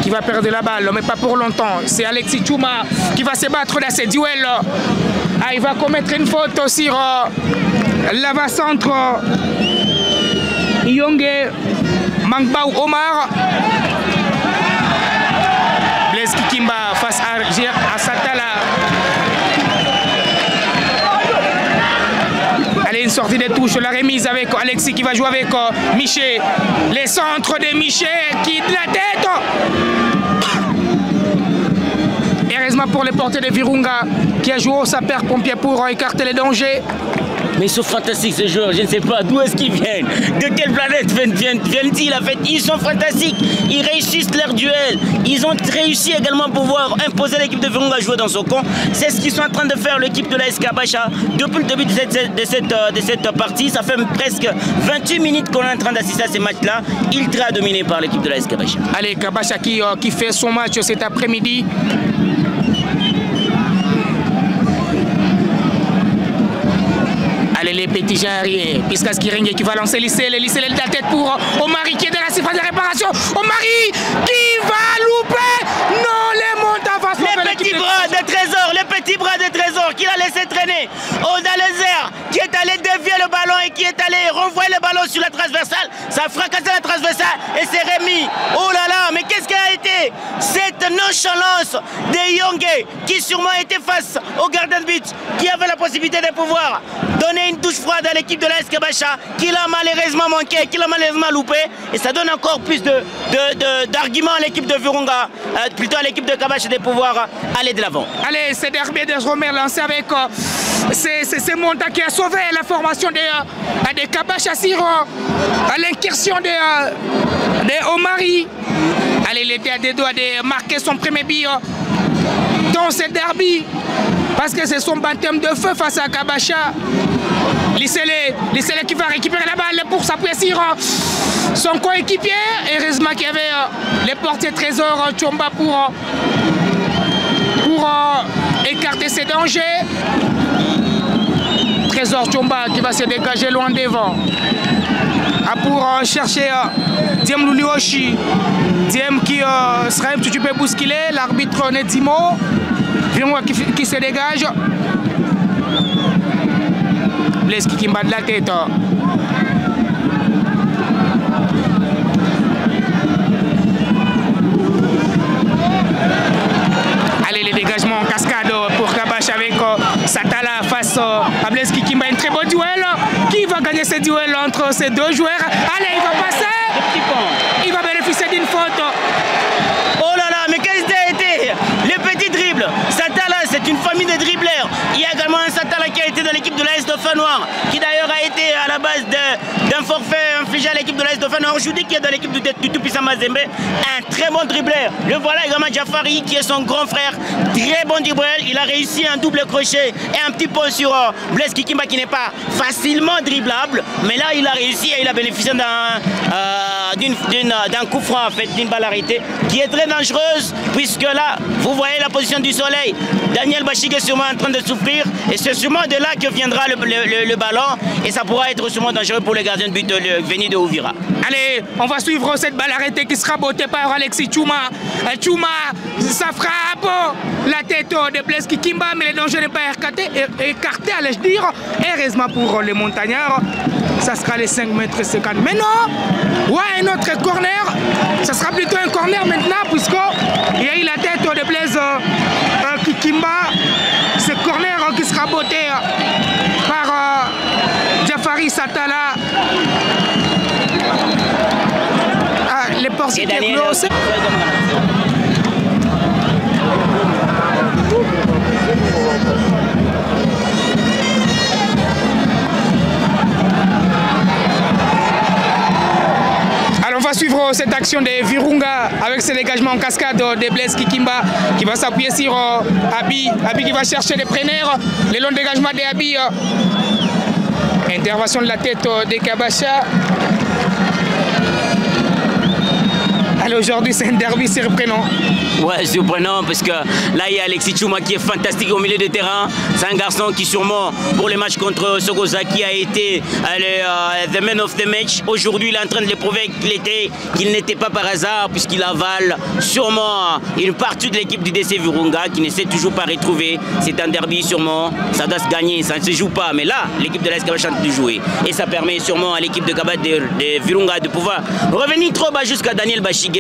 qui va perdre la balle, mais pas pour longtemps. C'est Alexis Chouma qui va se battre dans ce duel. Ah, il va commettre une faute sur l'avant-centre Yonge Mangbaou Omar. Blaise Kikimba face à Satala. Allez, une sortie de touche, la remise avec Alexis qui va jouer avec Miché. Les centres de Miché qui de la tête. Heureusement pour les porteurs de Virunga qui a joué au sapeur-pompier pour écarter les dangers. Mais ils sont fantastiques ces joueurs, je ne sais pas d'où est-ce qu'ils viennent, de quelle planète viennent-ils en fait. Ils sont fantastiques, ils réussissent leur duel, ils ont réussi également à pouvoir imposer l'équipe de Virunga à jouer dans son camp. C'est ce qu'ils sont en train de faire l'équipe de l'AS Kabasha depuis le début de cette partie. Ça fait presque 28 minutes qu'on est en train d'assister à ces matchs-là, ultra dominés par l'équipe de l'AS Kabasha. Allez, Kabasha qui fait son match cet après-midi. Allez, les petits gens arrière. Piskas Kiringue qui va lancer Lissel de la tête pour Omari qui est dans la surface de réparation. Omari qui va louper. Non, les montes en face. Les petits bras de Trésor qu'il a laissé traîner dans les airs, qui est allé dévier le ballon et qui est allé renvoyer le ballon sur la transversale. Ça a fracassé la transversale et c'est remis. Oh là là, mais qu'est-ce qui a été cette nonchalance de Yonge qui sûrement était face au gardien de but, qui avait la possibilité de pouvoir donner une touche froide à l'équipe de l'AS Kabasha, qu'il a malheureusement manqué, qu'il a malheureusement loupé, et ça donne encore plus d'arguments à l'équipe de Virunga, plutôt à l'équipe de Kabasha de pouvoir aller de l'avant. Allez, c'est Derby de Romer lancé avec c'est Monta qui a sauvé la formation de Kabasha sur à l'incursion de Omari. Allez, il était à des doigts de marquer son premier but dans ce derby, parce que c'est son baptême de feu face à Kabasha. Lissele qui va récupérer la balle pour s'appuyer sur son coéquipier. Heureusement qu'il y avait les portiers Trésor Chomba pour écarter ses dangers. Trésor Chomba qui va se dégager loin devant. Pour chercher Diem Lulioshi. Diem qui sera un petit peu bousculé. L'arbitre Netimo. Virunga qui se dégage. Blaise Kikimba de la tête. Allez, les dégagements en cascade pour Kabasha avec Satala face à Blaise Kikimba. Un très beau duel. Qui va gagner ce duel entre ces deux joueurs? Allez, il va passer. Il va bénéficier d'une faute. Oh là là, mais qu'est-ce que ça a été? Les petits dribbles. Satala, c'est une famille de dribbleurs. Il y a également un Satala qui a été dans l'équipe de l'AS Dauphin Noir, qui d'ailleurs a été à la base d'un forfait infligé à l'équipe de l'AS Dauphin Noir. Je vous dis qu'il est dans l'équipe du tout-puissant Mazembe. Un très bon dribbleur. Le voilà également Jafari, qui est son grand frère. Très bon dribbleur. Il a réussi un double crochet et un petit pot sur Blaise Kikimba, qui n'est pas facilement dribblable. Mais là, il a réussi et il a bénéficié d'un coup franc, en fait, d'une balle arrêtée, qui est très dangereuse, puisque là, vous voyez la position du soleil. Daniel Bachig est sûrement en train de souffrir, et c'est sûrement de là que viendra le ballon, et ça pourra être sûrement dangereux pour les gardiens de but venus de Ouvira. Allez, on va suivre cette balle arrêtée qui sera bottée par Alexis Chouma. Chouma, ça frappe la tête de Blaise Kikimba, mais le danger n'est pas écarté, allais-je dire. Heureusement pour les montagnards, ça sera les 5 mètres 50. Mais non, ouais, un autre corner, ça sera plutôt un corner maintenant, puisqu'il y a eu la tête de Blaise Kikimba. Ce corner qui sera botté par Jafari Satala. les portiers qui Daniel. Alors on va suivre cette action de Virunga avec ses dégagements en cascade de Blaise Kikimba qui va s'appuyer sur Abi. Abi qui va chercher les preneurs. Le long dégagement de Abi. Intervention de la tête de Kabacha. Allez, aujourd'hui c'est un derby surprenant. Ouais, surprenant parce que là il y a Alexis Chouma qui est fantastique au milieu de terrain. C'est un garçon qui sûrement pour le match contre Sogozaki a été the man of the match. Aujourd'hui il est en train de le prouver qu'il n'était pas par hasard puisqu'il avale sûrement une partie de l'équipe du DC Virunga qui ne s'est toujours pas retrouvée. C'est un derby sûrement, ça doit se gagner, ça ne se joue pas. Mais là l'équipe de l'AS Kabacha a de jouer et ça permet sûrement à l'équipe de Virunga de pouvoir revenir trop bas jusqu'à Daniel Bashige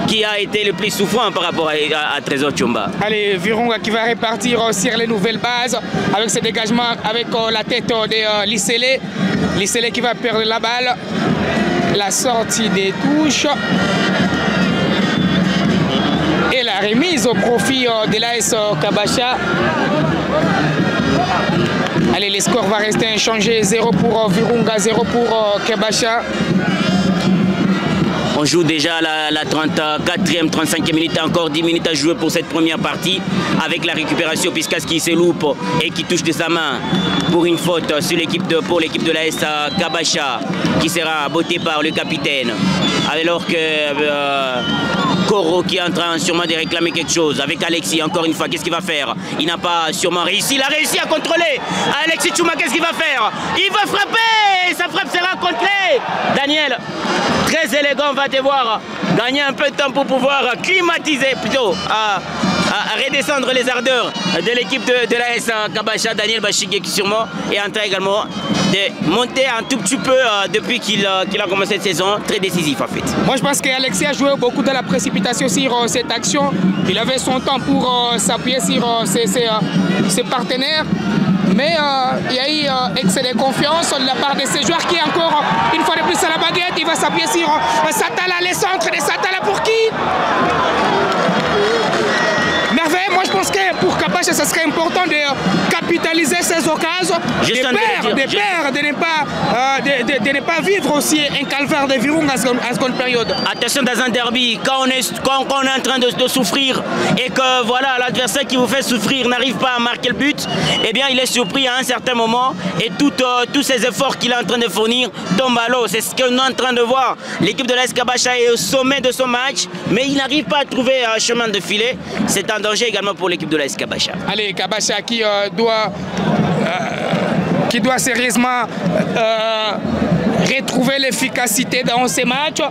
qui a été le plus souffrant par rapport à Trésor Tchomba. Allez, Virunga qui va répartir sur les nouvelles bases avec ses dégagements avec la tête de Lissele. Lissele qui va perdre la balle. La sortie des touches. Et la remise au profit de l'AS Kabacha. Allez, les scores vont rester inchangés. 0 pour Virunga, 0 pour Kabacha. On joue déjà la 34e, 35e minute, encore 10 minutes à jouer pour cette première partie avec la récupération Piskas qui se loupe et qui touche de sa main pour une faute sur pour l'équipe de l'AS Kabacha qui sera botté par le capitaine. Alors que Koro qui est en train sûrement de réclamer quelque chose avec Alexis, encore une fois, qu'est-ce qu'il va faire? Il n'a pas sûrement réussi, il a réussi à contrôler. Alexis Chouma, qu'est-ce qu'il va faire? Il va frapper, sa frappe sera contrée. Daniel, très élégant, va devoir gagner un peu de temps pour pouvoir climatiser, plutôt à redescendre les ardeurs de l'équipe de l'AS Kabacha. Daniel Bashige qui sûrement est en train également de monter un tout petit peu depuis qu'il a commencé cette saison, très décisif en fait. Moi je pense qu'Alexis a joué beaucoup dans la précipitation sur cette action. Il avait son temps pour s'appuyer sur ses partenaires. Mais il y a eu excès de confiance de la part de ces joueurs qui encore une fois de plus à la baguette. Il va s'appuyer sur Satala, les centres de Satala pour qui? Merveille, moi je pense que pour Kabacha, ce serait important de capitaliser ces occasions, de ne pas vivre aussi un calvaire de Virunga en seconde période. Attention dans un derby, quand on est en train de souffrir et que voilà l'adversaire qui vous fait souffrir n'arrive pas à marquer le but, eh bien il est surpris à un certain moment et tous ces efforts qu'il est en train de fournir tombent à l'eau. C'est ce qu'on est en train de voir. L'équipe de l'AS Kabacha est au sommet de son match, mais il n'arrive pas à trouver un chemin de filet. C'est un danger également pour l'équipe de l'AS Kabacha. Allez, Kabacha qui doit sérieusement retrouver l'efficacité dans ces matchs.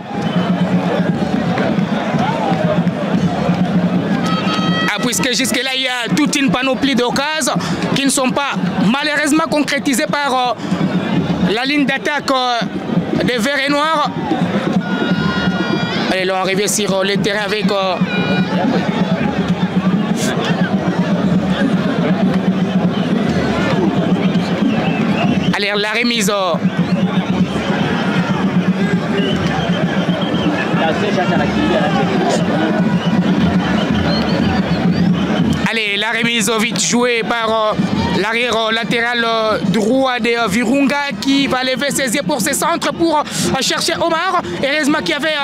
Puisque jusque-là, il y a toute une panoplie d'occasions qui ne sont pas malheureusement concrétisées par la ligne d'attaque des Verts et Noirs. Allez, là, on revient sur le terrain avec... Allez, la remise. Allez, la remise vite jouée par l'arrière latéral droit de Virunga qui va lever ses yeux pour ses centres pour chercher Omar. Heureusement qu'il y avait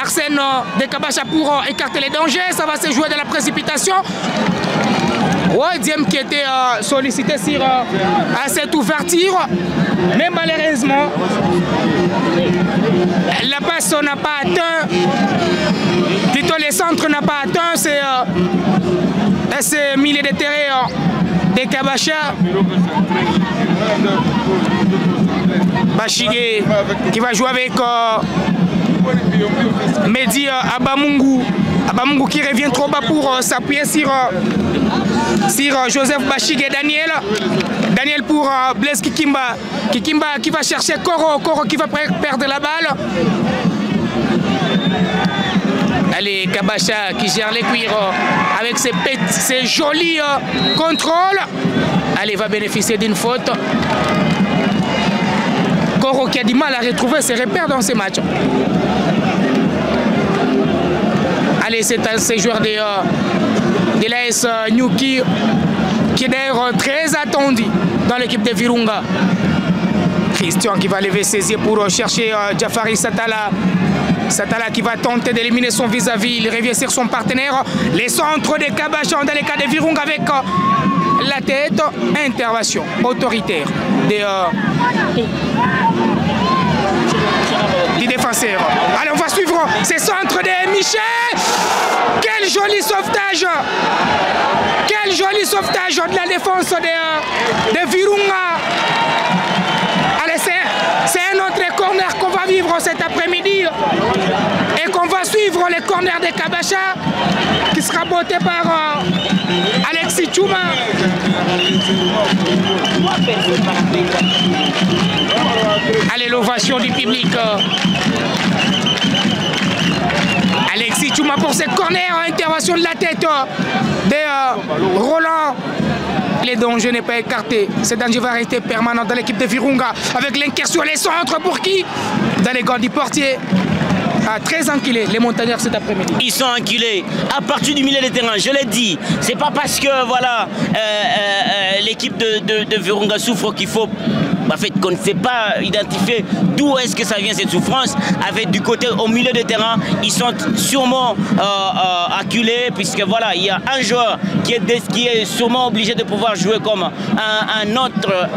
Arsène de Kabacha pour écarter les dangers. Ça va se jouer de la précipitation. Ouais, Diem qui était sollicité sur à cette ouverture. Mais malheureusement, la passe n'a pas atteint. Plutôt les centres n'a pas atteint. C'est milieu de terrain de Kabacha. Bashige qui va jouer avec Mehdi Abamungu. Abamungu qui revient trop bas pour s'appuyer sur Joseph Bashige et Daniel. Daniel pour Blaise Kikimba. Kikimba qui va chercher Koro. Koro qui va perdre la balle. Allez, Kabacha qui gère les cuirs avec ses jolis contrôles. Allez, va bénéficier d'une faute. Koro qui a du mal à retrouver ses repères dans ces matchs. Allez, c'est ces joueurs de l'AS Nyuki qui est d'ailleurs très attendu dans l'équipe de Virunga. Christian qui va lever ses yeux pour chercher Jafari Satala. Satala qui va tenter d'éliminer son vis-à-vis. Il revient sur son partenaire. Les centres de Kabasha dans les cas de Virunga avec la tête. Intervention autoritaire du défenseur. Allez, on va suivre ces centres de Michel. Quel joli sauvetage! Quel joli sauvetage de la défense de Virunga. Allez, c'est un autre corner qu'on va vivre cet après-midi et qu'on va suivre les corners de Kabasha qui sera botté par Alexis Chouma. Allez, l'ovation du public. Alexis Chouma pour ses corners, intervention de la tête de Roland. Les dangers n'est pas écarté. Ce danger va rester permanent dans l'équipe de Virunga avec l'incursion les centres pour qui? Dans les gants du portier. Très enculés, les montagnards cet après-midi. Ils sont enculés à partir du milieu de terrain, je l'ai dit. C'est pas parce que voilà l'équipe de Virunga souffre qu'il faut. En fait, qu'on ne sait pas identifier d'où est-ce que ça vient cette souffrance. Avec du côté au milieu de terrain, ils sont sûrement acculés puisque voilà, il y a un joueur qui est sûrement obligé de pouvoir jouer comme un autre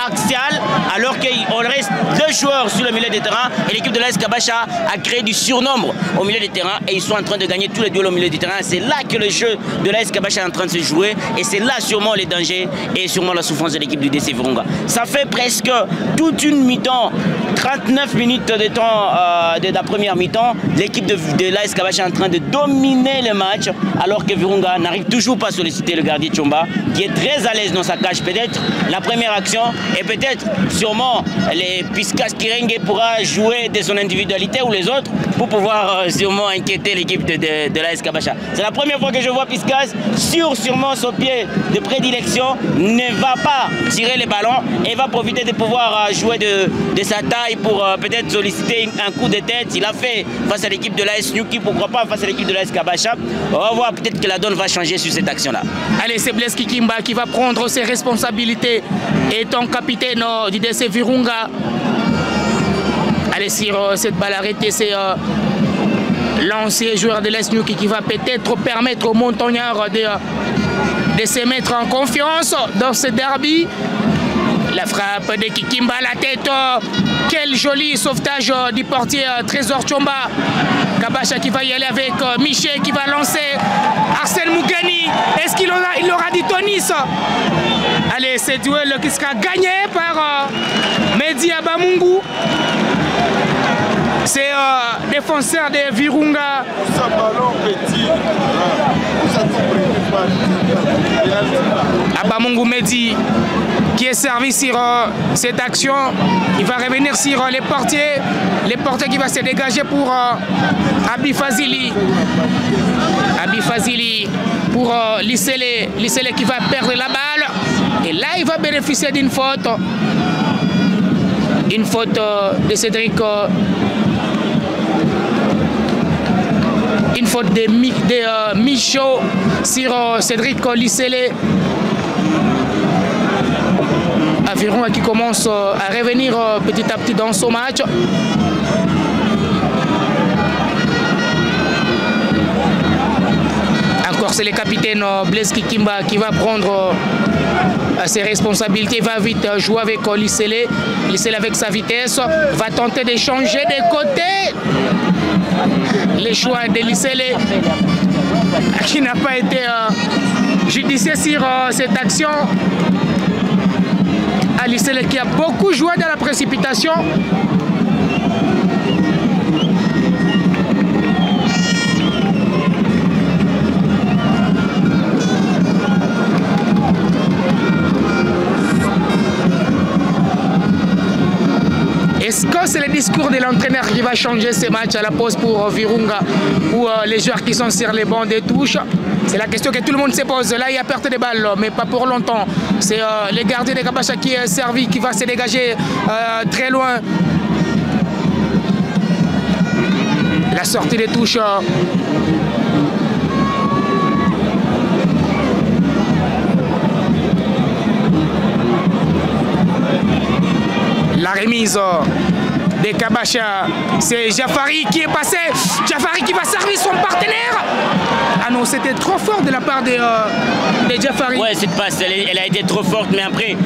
axial, alors qu'il reste 2 joueurs sur le milieu de terrain et l'équipe de l'AS Kabasha a créé du surnombre au milieu de terrain et ils sont en train de gagner tous les duels au milieu du terrain. C'est là que le jeu de l'AS Kabasha est en train de se jouer et c'est là sûrement les dangers et sûrement la souffrance de l'équipe du DC Virunga. Ça fait presque toute une mi-temps, 39 minutes de temps de la première mi-temps. L'équipe de l'AS Kabasha est en train de dominer le match alors que Virunga n'arrive toujours pas à solliciter le gardien Chomba qui est très à l'aise dans sa cage. Peut-être la première action et peut-être sûrement les Piskas Kirenge pourra jouer de son individualité ou les autres pour pouvoir sûrement inquiéter l'équipe de l'AS Kabasha. C'est la première fois que je vois Piskas sûrement son pied de prédilection ne va pas tirer les ballons et va profiter de pouvoir jouer de sa taille pour peut-être solliciter un coup de tête. Il a fait face à l'équipe de l'AS Nyuki, pourquoi pas face à l'équipe de l'AS Kabasha. On va voir peut-être que la donne va changer sur cette action-là. Allez, c'est Blaise Kikimba qui va prendre ses responsabilités étant capitaine du DC Virunga. Allez, sur cette balle arrêtée, c'est l'ancien joueur de l'AS Nyuki qui va peut-être permettre aux montagnards de se mettre en confiance dans ce derby. La frappe de Kikimba à la tête. Quel joli sauvetage du portier Trésor Chomba. Kabasha qui va y aller avec Michel qui va lancer. Arsène Mougani. Est-ce qu'il aura dit Tonis? Allez, c'est duel qui sera gagné par Mehdi Abamungu. C'est défenseur de Virunga. Abamungu Mehdi qui est servi sur cette action. Il va revenir sur les portiers. Les portiers qui va se dégager pour Abi Fazili. Abi Fazili pour Lissele. Lissele qui va perdre la balle. Et là, il va bénéficier d'une faute. Une faute de Cédric. Une faute de Michaud sur Cédric Lissele. Virunga qui commence à revenir petit à petit dans son match. Encore c'est le capitaine Blaise Kikimba qui va prendre ses responsabilités, va vite jouer avec Lissele. Lissele avec sa vitesse va tenter de changer de côté. Les choix de Lissele qui n'a pas été judicieux sur cette action. Lissele qui a beaucoup joué dans la précipitation. Est-ce que c'est le discours de l'entraîneur qui va changer ce match à la pause pour Virunga ou les joueurs qui sont sur les bancs de touche? C'est la question que tout le monde se pose. Là, il y a perte de balle, mais pas pour longtemps. C'est le gardien de Kabasha qui est servi, qui va se dégager très loin. La sortie des touches. La remise de Kabacha, c'est Jafari qui est passé. Jafari qui va servir son partenaire. Ah non, c'était trop fort de la part de Jafari. Ouais, cette passe, elle a été trop forte, mais après,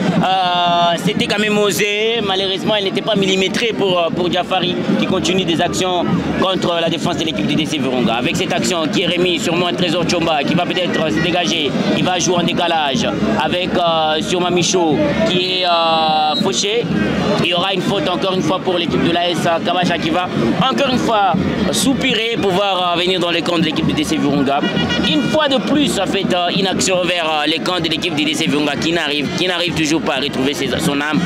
c'était quand même osé. Malheureusement, elle n'était pas millimétrée pour Jafari, qui continue des actions contre la défense de l'équipe du DC Virunga. Avec cette action qui est remise sur moi, Trésor Chomba, qui va peut-être se dégager, il va jouer en décalage avec sûrement Michaud, qui est fauché. Il y aura une faute encore une fois pour l'équipe de l'AS Kabacha qui va encore une fois soupirer pour pouvoir venir dans les camps de l'équipe du DC Virunga. Une fois de plus, ça fait une action vers les camps de l'équipe du DC Virunga qui n'arrive toujours pas à retrouver son âme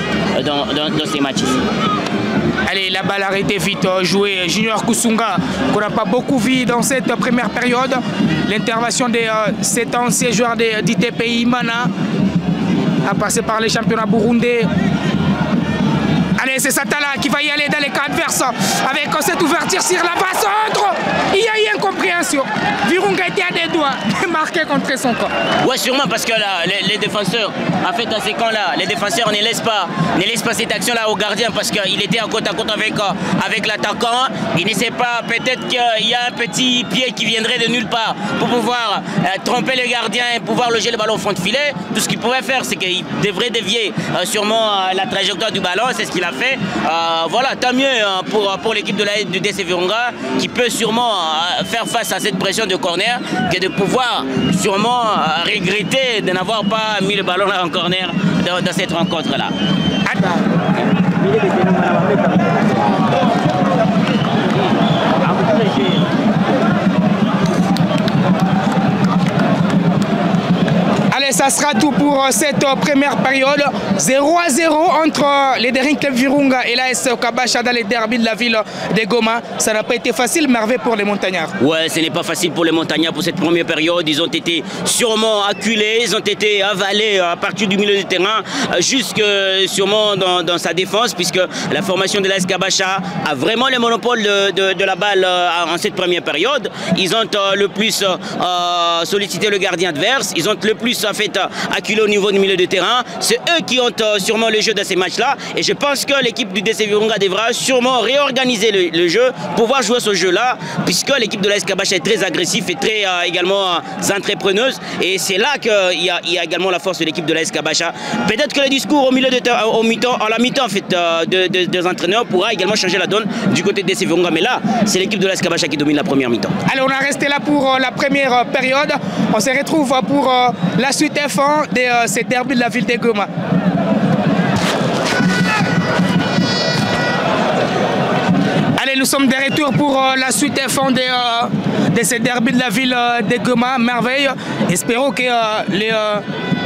dans ces matchs ici. Allez, la balle a été vite jouée. Junior Kusunga, qu'on n'a pas beaucoup vu dans cette première période. L'intervention de cet ancien joueur d'ITPI Imana a passé par les championnats burundais. Allez, c'est Satala qui va y aller dans les cas adverses avec cette ouverture sur la base centre. Il y a eu incompréhension. Virunga était à des doigts de marquer contre son camp. Ouais, sûrement parce que là, les défenseurs, en fait, dans ces camps-là, les défenseurs ne laissent pas cette action-là au gardien parce qu'il était en côte à côte avec l'attaquant. Il ne sait pas, peut-être qu'il y a un petit pied qui viendrait de nulle part pour pouvoir tromper le gardien et pouvoir loger le ballon au fond de filet. Tout ce qu'il pourrait faire, c'est qu'il devrait dévier sûrement la trajectoire du ballon. C'est ce qu'il a fait. Voilà, tant mieux pour l'équipe du DC Virunga qui peut sûrement faire face à cette pression de corner que de pouvoir sûrement regretter de n'avoir pas mis le ballon là en corner dans cette rencontre-là. Allez, ça sera tout pour cette première période. 0-0 entre les Daring Club Virunga et l'AS Kabacha dans les derbys de la ville de Goma. Ça n'a pas été facile, merveille pour les montagnards. Ouais, ce n'est pas facile pour les montagnards pour cette première période. Ils ont été sûrement acculés, ils ont été avalés à partir du milieu du terrain, jusque sûrement dans sa défense, puisque la formation de l'AS Kabacha a vraiment le monopole de la balle en cette première période. Ils ont le plus sollicité le gardien adverse, ils ont le plus en fait acculé au niveau du milieu de terrain. C'est eux qui ont sûrement le jeu dans ces matchs-là. Et je pense que l'équipe du DC Virunga devra sûrement réorganiser le jeu pour pouvoir jouer ce jeu-là, puisque l'équipe de l'AS Kabacha est très agressive et très également entrepreneuse. Et c'est là qu'il y a également la force de l'équipe de l'AS Kabacha. Peut-être que le discours au milieu de à la mi-temps en fait, des entraîneurs pourra également changer la donne du côté de DC Virunga. Mais là, c'est l'équipe de l'AS Kabacha qui domine la première mi-temps. Allez, on a resté là pour la première période. On se retrouve pour la suite F1 de ces derbys de la ville de Goma. Allez, nous sommes de retour pour la suite F1 de ces derbys de la ville de Goma. Merveille. Espérons que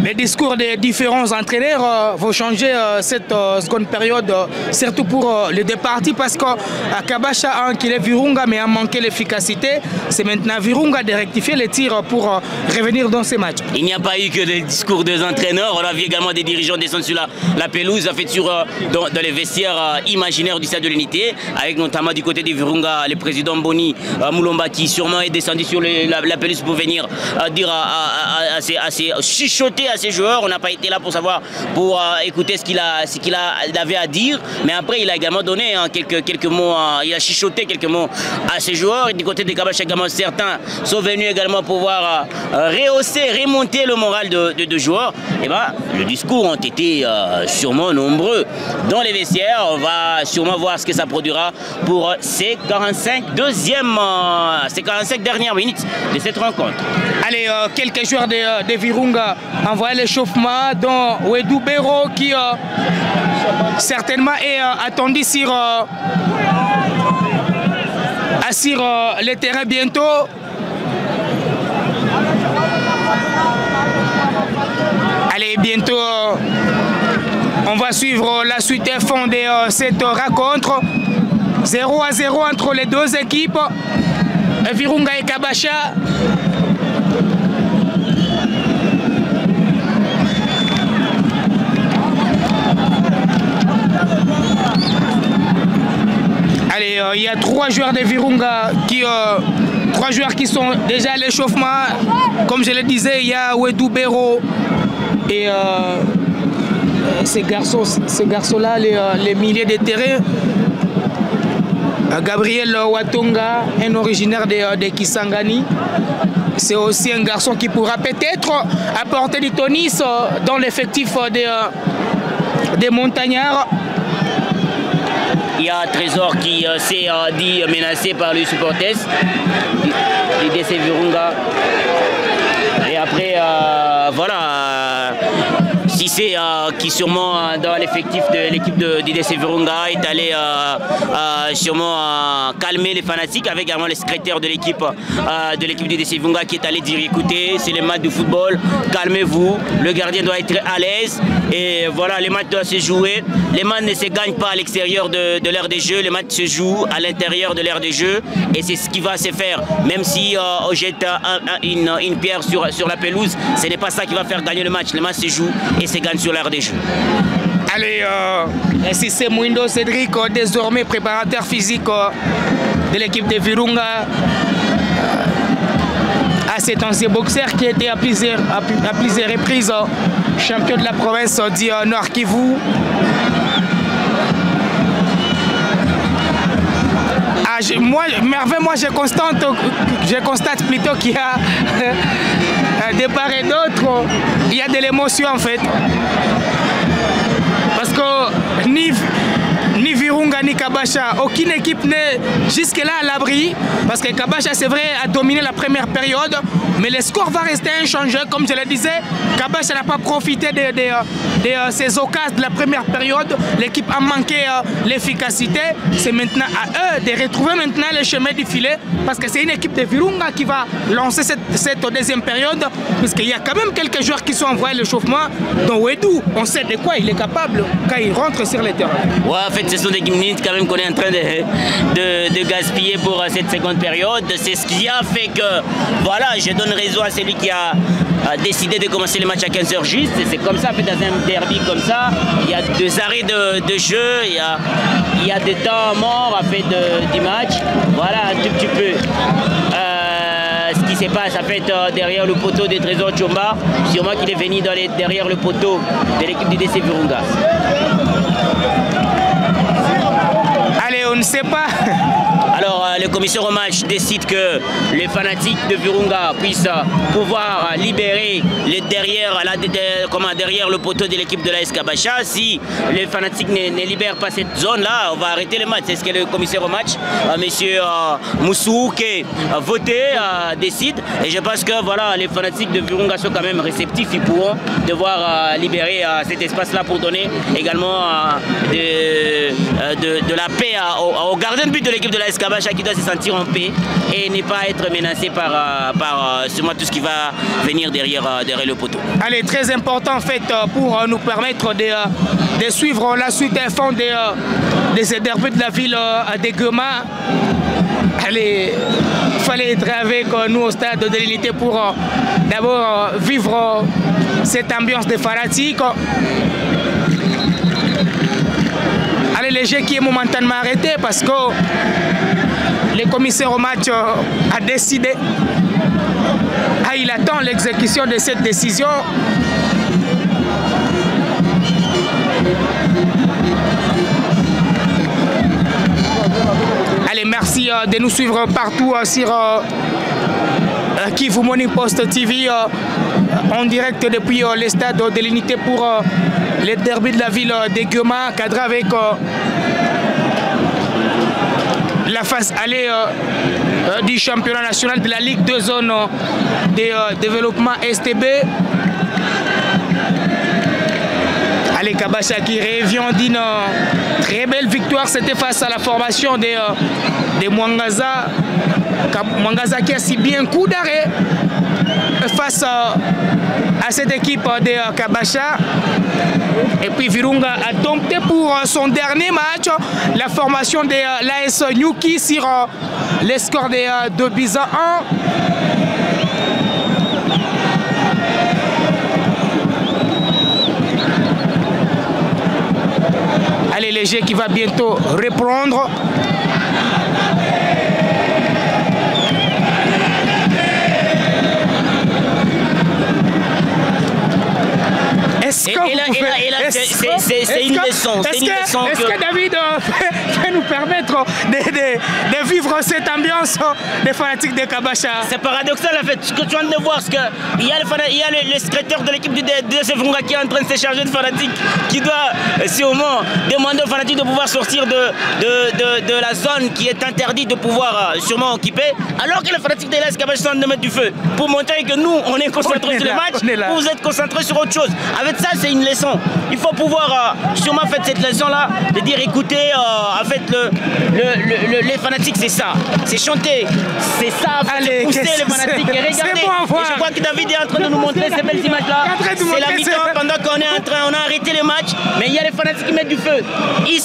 les discours des différents entraîneurs vont changer cette seconde période, surtout pour les deux parties, parce que Kabacha a enquillé Virunga mais a manqué l'efficacité. C'est maintenant Virunga de rectifier les tirs pour revenir dans ces matchs. Il n'y a pas eu que des discours des entraîneurs, on a vu également des dirigeants descendre sur la pelouse, en fait, dans les vestiaires imaginaires du stade de l'Unité, avec notamment du côté des Virunga, le président Boni Moulomba qui sûrement est descendu sur la pelouse pour venir dire chuchoter à ses joueurs. On n'a pas été là pour savoir, pour écouter ce qu'il avait à dire, mais après il a également donné quelques mots, il a chuchoté quelques mots à ses joueurs. Et du côté des Kabacha également, certains sont venus également pouvoir remonter le moral de joueurs. Et ben, les discours ont été sûrement nombreux dans les vestiaires. On va sûrement voir ce que ça produira pour ces 45 dernières minutes de cette rencontre. Allez, quelques joueurs de Virunga envoient l'échauffement, dont Wedou Bero qui certainement est attendu sur le terrain bientôt. Allez, bientôt on va suivre la suite F1 de cette rencontre. 0-0 entre les deux équipes, Virunga et Kabacha. Allez, il y a 3 joueurs de Virunga trois joueurs qui sont déjà à l'échauffement. Comme je le disais, il y a Wedou Bero et ces garçons-là, les milieux de terrain. Gabriel Watonga, un originaire de Kisangani. C'est aussi un garçon qui pourra peut-être apporter du tonus dans l'effectif des montagnards. Il y a Trésor qui s'est dit menacé par les supporters du DC Virunga. Et après, voilà, Cissé qui sûrement dans l'effectif de l'équipe du DC Virunga est allé sûrement calmer les fanatiques, avec également le secrétaire de l'équipe du DC Virunga qui est allé dire écoutez, c'est le match de football, calmez-vous, le gardien doit être à l'aise et voilà, les matchs doivent se jouer. Les matchs ne se gagnent pas à l'extérieur de l'aire de jeu, les matchs se jouent à l'intérieur de l'aire de jeu et c'est ce qui va se faire. Même si on jette une pierre sur la pelouse, ce n'est pas ça qui va faire gagner le match. Le match se joue et se gagne sur l'aire de jeu. Allez, si c'est Mouindo Cédric, désormais préparateur physique de l'équipe de Virunga, à cet ancien boxeur qui était à plusieurs reprises champion de la province du Nord Kivu. Moi, je constate plutôt qu'il y a de part et d'autre, il y a de l'émotion en fait. Parce que ni Virunga ni Kabasha, aucune équipe n'est jusque-là à l'abri. Parce que Kabasha, c'est vrai, a dominé la première période, mais le score va rester inchangé. Comme je le disais, Kabasha n'a pas profité de ces occasions de la première période. L'équipe a manqué l'efficacité. C'est maintenant à eux de retrouver maintenant le chemin du filet. Parce que c'est une équipe de Virunga qui va lancer cette deuxième période. Parce qu'il y a quand même quelques joueurs qui sont envoyés à l'échauffement. Donc Wedou, on sait de quoi il est capable quand il rentre sur le terrain. Ouais, en fait, ce sont des minutes quand même qu'on est en train de gaspiller pour cette seconde période. C'est ce qui a fait que, voilà, je donne raison à celui qui a décidé de commencer le match à 15h juste. C'est comme ça, en fait, dans un derby comme ça, il y a 2 arrêts de jeu, il y a des temps morts en fait, du match. Voilà, un tout petit peu. Ce qui se passe en fait derrière le poteau de Trésor Tchomba, sûrement qu'il est venu derrière le poteau de l'équipe du DC Virunga. Allez, on ne sait pas. Alors, le commissaire au match décide que les fanatiques de Virunga puissent pouvoir libérer les derrière le poteau de l'équipe de l'AS Kabasha. Si les fanatiques ne libèrent pas cette zone-là, on va arrêter le match. C'est ce que le commissaire au match, M. Moussouke, voté, décide. Et je pense que voilà, les fanatiques de Virunga sont quand même réceptifs. Ils pourront devoir libérer cet espace-là pour donner également de la paix au gardien de but de l'équipe de l'AS Kabasha qui doit se sentir en paix et ne pas être menacé par tout ce qui va venir derrière le poteau. Allez, très important en fait pour nous permettre de suivre la suite et fond de ces derbys de la ville de Goma. Allez, il fallait être avec nous au stade de l'unité pour d'abord vivre cette ambiance de fanatique. Allez, le jeu qui est momentanément arrêté parce que le commissaire au match a décidé. Il attend l'exécution de cette décision. Allez, merci de nous suivre partout sur Kivu Morning Post TV en direct depuis le stade de l'unité pour les derbys de la ville de Goma, cadré avec la phase allée du championnat national de la Ligue 2 zones de développement STB. Allez, Kabasha qui revient d'une très belle victoire, c'était face à la formation de Mwangaza. Mwangaza qui a si bien un coup d'arrêt face à cette équipe de Kabasha. Et puis Virunga a dompté pour son dernier match la formation de l'AS Nyuki sur les scores de 2 buts à 1. Allez, le jeu qui va bientôt reprendre. Est-ce que c'est une leçon. Est-ce que David peut nous permettre de vivre cette ambiance des fanatiques de Kabasha? C'est paradoxal en fait, ce que tu viens de voir, parce qu'il y a le secrétaire de l'équipe de DC Virunga qui est en train de se charger de fanatiques, qui doit sûrement demander aux fanatiques de pouvoir sortir de la zone qui est interdite de pouvoir sûrement occuper, alors que les fanatiques de l'AS Kabasha sont en train de mettre du feu, pour montrer que nous, on est concentrés sur le match, vous êtes concentrés sur autre chose. Avec ça, c'est une leçon. Il faut pouvoir sûrement faire cette leçon-là, de dire écoutez, en fait, les fanatiques, c'est ça, c'est chanter, c'est ça, c'est pousser les fanatiques et regarder. Et je crois que David est en train de nous montrer ces belles images-là. C'est la mi-temps pendant qu'on est en train, on a arrêté le match, mais il y a les fanatiques qui mettent du feu. Ils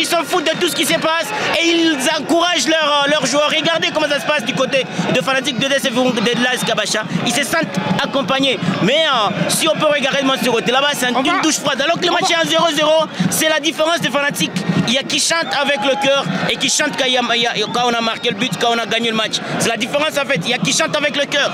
s'en foutent de tout ce qui se passe et ils encouragent leurs joueurs. Regardez comment ça se passe du côté de fanatiques de l'AS Kabasha. Ils se sentent accompagnés. Mais si on peut regarder le match de ce côté là-bas, c'est une douche froide. Alors que le match est en 0-0, c'est la différence des fanatiques. Il y a qui chantent avec le cœur et qui chantent quand on a marqué le but, quand on a gagné le match. C'est la différence en fait. Il y a qui chantent avec le cœur.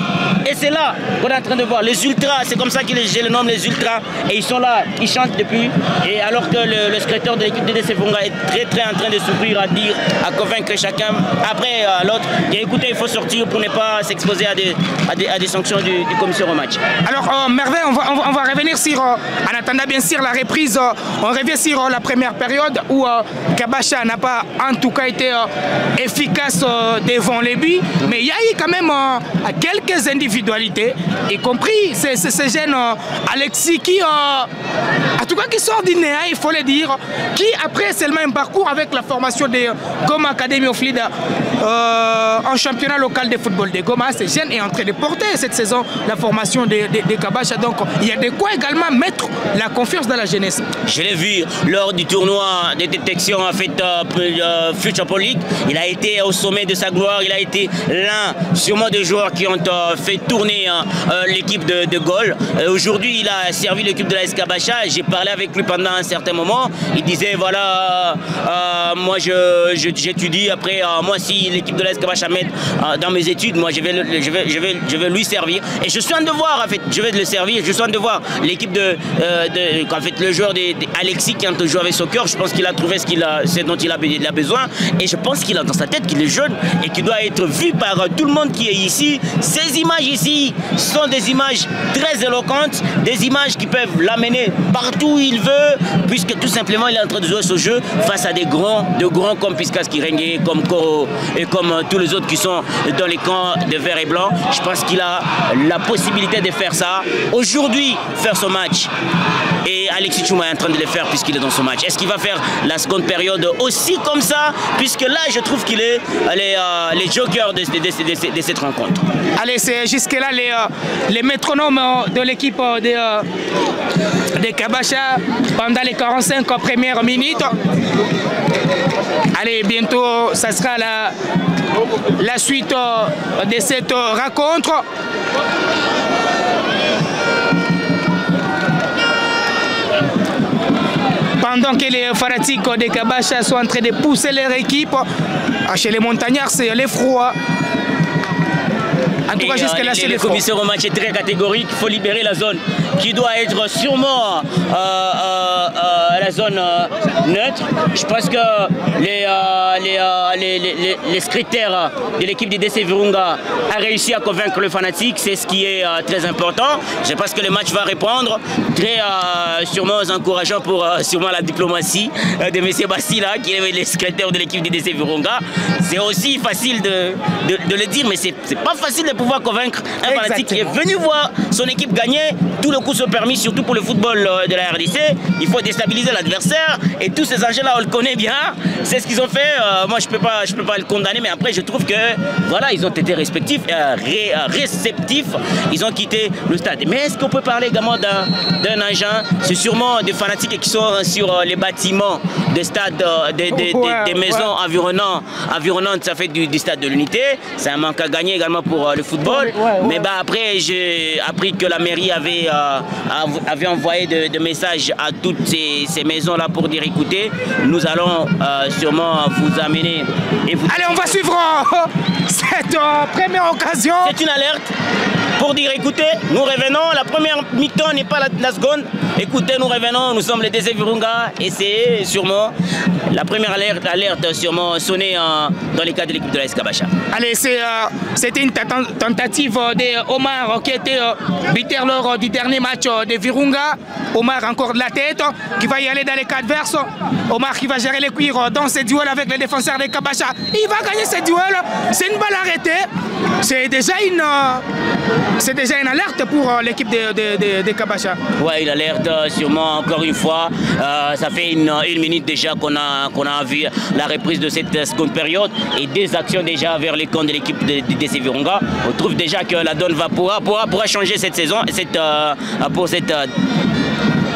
Et c'est là qu'on est en train de voir les ultras. C'est comme ça que je les nomme, les ultras. Et ils sont là, ils chantent depuis. Et alors que le secrétaire de l'équipe de DC Virunga est très en train de souffrir, à dire, à convaincre chacun. Après l'autre, écoutez, il faut sortir pour ne pas s'exposer à des sanctions du commissaire au match. Alors Merveille, on va revenir sur, en attendant bien sûr la reprise, on revient sur la première période où Kabasha n'a pas en tout cas été efficace devant les buts, mais il y a eu quand même quelques individualités, y compris ces jeunes Alexis qui, en tout cas qui sort du néant, il faut le dire, qui après seulement un parcours avec la formation de Goma Academy of Leaders en championnat local de football de Goma, ces jeunes est en train de porter cette saison la formation de Kabasha, donc il y a de quoi également mettre la confiance dans la jeunesse. Je l'ai vu lors du tournoi de détection en fait Future Pro League. Il a été au sommet de sa gloire. Il a été l'un sûrement des joueurs qui ont fait tourner l'équipe de Gaulle. Aujourd'hui, il a servi l'équipe de l'AS Kabasha. J'ai parlé avec lui pendant un certain moment. Il disait voilà, moi j'étudie. Après, moi si l'équipe de l'AS Kabasha m'aide dans mes études, moi je vais lui servir. Et je suis en devoir en fait. Je vais le servir. Je suis en devoir. L'équipe en fait, le joueur Alexis qui joue avec son cœur, je pense qu'il a trouvé ce dont il a besoin, et je pense qu'il a dans sa tête qu'il est jeune et qu'il doit être vu par tout le monde qui est ici. Ces images ici sont des images très éloquentes, des images qui peuvent l'amener partout où il veut, puisque tout simplement il est en train de jouer ce jeu face à de grands comme Piskas Kirenge, comme Koro et comme tous les autres qui sont dans les camps de vert et blanc. Je pense qu'il a la possibilité de faire ça aujourd'hui, faire ce match. Et Alexis Tchouma est en train de le faire puisqu'il est dans son match. Est-ce qu'il va faire la seconde période aussi comme ça? Puisque là, je trouve qu'il est les jokers de cette rencontre. Allez, c'est jusque-là les métronomes de l'équipe de Kabasha pendant les 45 premières minutes. Allez, bientôt, ça sera la suite de cette rencontre. Pendant que les fanatiques de Kabasha sont en train de pousser leur équipe, chez les montagnards, c'est l'effroi. En tout cas, jusque-là, c'est le commissaire au match est très catégorique. Il faut libérer la zone qui doit être sûrement la zone neutre. Je pense que les secrétaires de l'équipe du DC Virunga a réussi à convaincre le fanatique. C'est ce qui est très important. Je pense que le match va reprendre. Très sûrement encourageant pour sûrement la diplomatie de M. Bassila, qui est le secrétaire de l'équipe du DC Virunga. C'est aussi facile de le dire, mais c'est pas facile de pouvoir convaincre un fanatique qui est venu voir son équipe gagner. Tout le coup se permis, surtout pour le football de la RDC. Il faut déstabiliser l'adversaire et tous ces enjeux-là, on le connaît bien. C'est ce qu'ils ont fait. Moi, je peux pas le condamner, mais après, je trouve que voilà, ils ont été réceptifs. Ils ont quitté le stade. Mais est-ce qu'on peut parler également d'un engin? C'est sûrement des fanatiques qui sont sur les bâtiments des stades, des maisons environnantes, ça fait du stade de l'Unité. C'est un manque à gagner également pour le football. Mais bah, après, j'ai appris que la mairie avait envoyé des messages à toutes ces maisons-là pour dire écoutez, nous allons sûrement vous amener. Allez, on va suivre cette première occasion. C'est une alerte pour dire écoutez, nous revenons, la première mi-temps n'est pas la seconde. Écoutez, nous revenons, nous sommes les DC Virunga et c'est sûrement la première alerte sûrement sonnée dans les cas de l'équipe de l'AS Kabasha. Allez, c'était une tentative de Omar qui était buteur lors du dernier match de Virunga. Omar encore de la tête, qui va y aller dans les cas adverses. Omar qui va gérer les cuirs dans ce duel avec les défenseurs de Kabasha. Il va gagner ce duel, c'est une balle arrêtée. C'est déjà une alerte pour l'équipe de Kabasha. Ouais, une alerte sûrement encore une fois. Ça fait une minute déjà qu'on a vu la reprise de cette seconde période et des actions déjà vers les camps de l'équipe de DC Virunga. On trouve déjà que la donne pourra changer cette saison, pour cette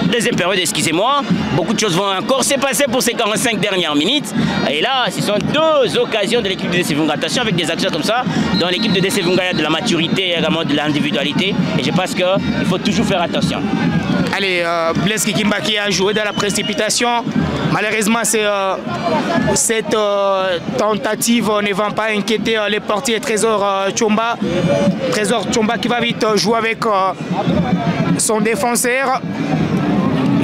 deuxième période, excusez-moi. Beaucoup de choses vont encore se passer pour ces 45 dernières minutes. Et là, ce sont deux occasions de l'équipe de DC Virunga. Attention avec des actions comme ça. Dans l'équipe de DC Virunga, il y a de la maturité et également de l'individualité. Et je pense qu'il faut toujours faire attention. Allez, Blaise Kikimba qui a joué dans la précipitation. Malheureusement, cette tentative ne va pas inquiéter les portiers Trésor Tchomba. Trésor Tchomba qui va vite jouer avec son défenseur.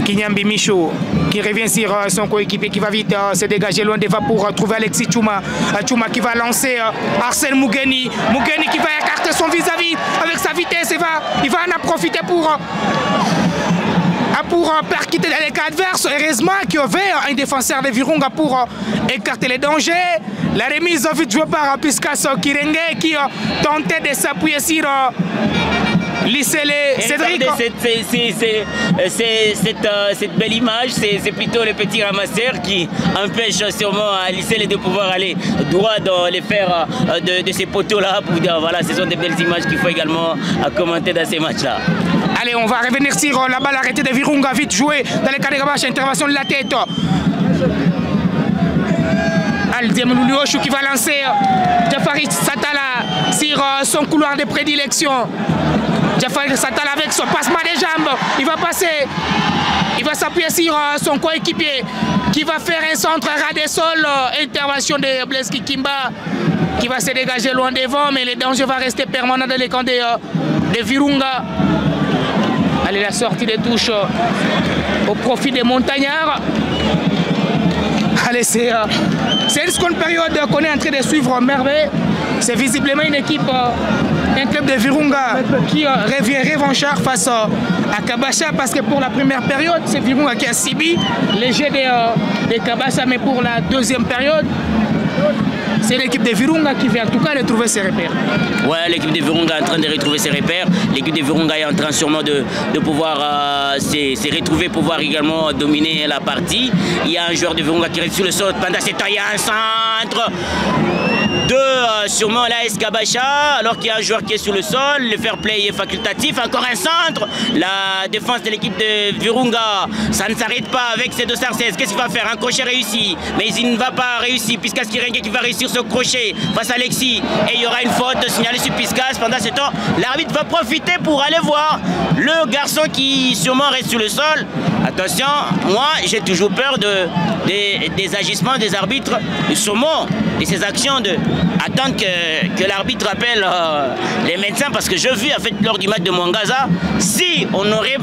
Kinyambi Micho qui revient sur son coéquipier qui va vite se dégager loin devant pour trouver Alexis Chouma. Chouma qui va lancer Arsène Mugeni. Mugeni qui va écarter son vis-à-vis avec sa vitesse. Il va en profiter pour percuter dans les cas adverses. Heureusement qu'il y avait un défenseur de Virunga pour écarter les dangers. La remise vite jouée par Piskas Kirenge qui tentait de s'appuyer sur Cédric. Cette belle image, c'est plutôt le petit ramasseur qui empêche sûrement à Lissele de pouvoir aller droit dans les fers de ces poteaux-là. Voilà, ce sont des belles images qu'il faut également commenter dans ces matchs-là. Allez, on va revenir sur la balle arrêtée de Virunga, vite jouée dans les cas de Kabasha, intervention de la tête. Aldiem Luliochou qui va lancer Jafari Satala sur son couloir de prédilection. Jafari Satala avec son passement des jambes, il va passer, il va s'appuyer sur son coéquipier qui va faire un centre ras des sols. Intervention de Blaise Kikimba qui va se dégager loin devant, mais le danger va rester permanent dans les camps de Virunga. Allez, la sortie des touches au profit des montagnards. Allez, c'est une seconde période qu'on est en train de suivre merveille. C'est visiblement une équipe, un club de Virunga qui revient revanchard face à Kabasha, parce que pour la première période, c'est Virunga qui a subi les jets de Kabasha, mais pour la deuxième période, c'est l'équipe de Virunga qui vient en tout cas de trouver ses repères. Ouais, l'équipe de Virunga est en train de retrouver ses repères. L'équipe de Virunga est en train sûrement de pouvoir se retrouver, pouvoir également dominer la partie. Il y a un joueur de Virunga qui reste sur le sol. Pendant ce temps, il y a un centre de sûrement l'AS Kabasha, alors qu'il y a un joueur qui est sur le sol. Le fair play est facultatif. Encore un centre. La défense de l'équipe de Virunga, ça ne s'arrête pas avec ses 216. Qu'est-ce qu'il va faire? Un crochet réussi, mais il ne va pas réussir. Piskas Kirenge qui va réussir ce crochet face à Alexis. Et il y aura une faute signalée sur Piskas. Pendant ce temps, l'arbitre va profiter pour aller voir le garçon qui sûrement reste sur le sol. Attention, moi j'ai toujours peur des agissements des arbitres, sûrement de ces actions de attendre que l'arbitre appelle les médecins, parce que j'ai vu en fait lors du match de Mwangaza, si on n'aurait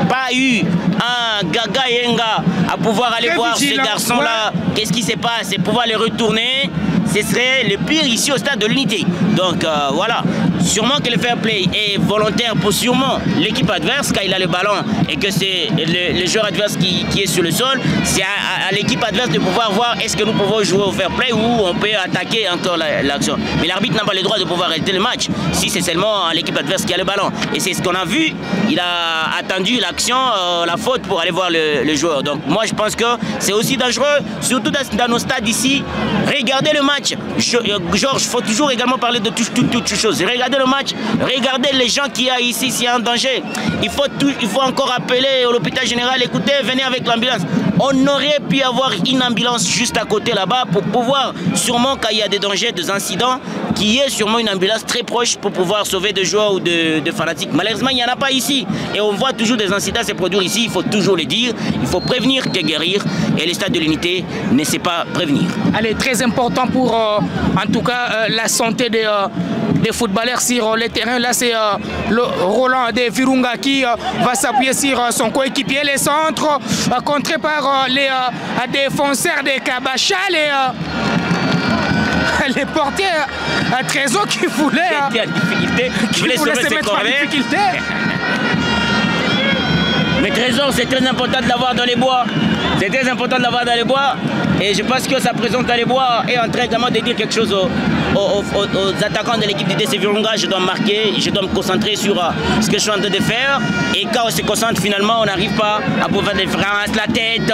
pas eu un Gaga Yenga à pouvoir aller voir ces garçons-là, qu'est-ce qui se passe, et pouvoir les retourner, ce serait le pire ici au stade de l'Unité. Donc voilà, sûrement que le fair play est volontaire pour sûrement l'équipe adverse quand il a le ballon et que c'est le joueur adverse qui est sur le sol. C'est à l'équipe adverse de pouvoir voir est-ce que nous pouvons jouer au fair play ou on peut attaquer encore l'action. Mais l'arbitre n'a pas le droit de pouvoir arrêter le match si c'est seulement l'équipe adverse qui a le ballon. Et c'est ce qu'on a vu, il a attendu l'action, la faute pour aller voir le joueur. Donc moi je pense que c'est aussi dangereux, surtout dans nos stades ici. Regardez le match. Georges, il faut toujours également parler de toutes choses. Regardez le match, regardez les gens qu'il y a ici, s'il y a un danger. Il faut encore appeler l'hôpital général, écoutez, venez avec l'ambulance. On aurait pu avoir une ambulance juste à côté là-bas pour pouvoir, sûrement quand il y a des dangers, des incidents, qu'il y ait sûrement une ambulance très proche pour pouvoir sauver des joueurs ou de fanatiques. Malheureusement, il n'y en a pas ici. Et on voit toujours des incidents se produire ici, il faut toujours le dire. Il faut prévenir que guérir. Et le stade de l'Unité ne sait pas prévenir. Elle est très important pour, en tout cas, la santé des footballeurs sur le terrain. Là, c'est Roland de Virunga qui va s'appuyer sur son coéquipier. Les centres contrés par les défenseurs de Kabacha. Les portiers Trésor qui voulaient se mettre en difficulté. Mais Trésor, c'est très important de l'avoir dans les bois. C'est très important de l'avoir dans les bois. Et je pense que sa présence dans les bois est en train également de dire quelque chose aux attaquants de l'équipe du DC Virunga. Je dois marquer, je dois me concentrer sur ce que je suis en train de faire. Et quand on se concentre, finalement, on n'arrive pas à pouvoir faire la tête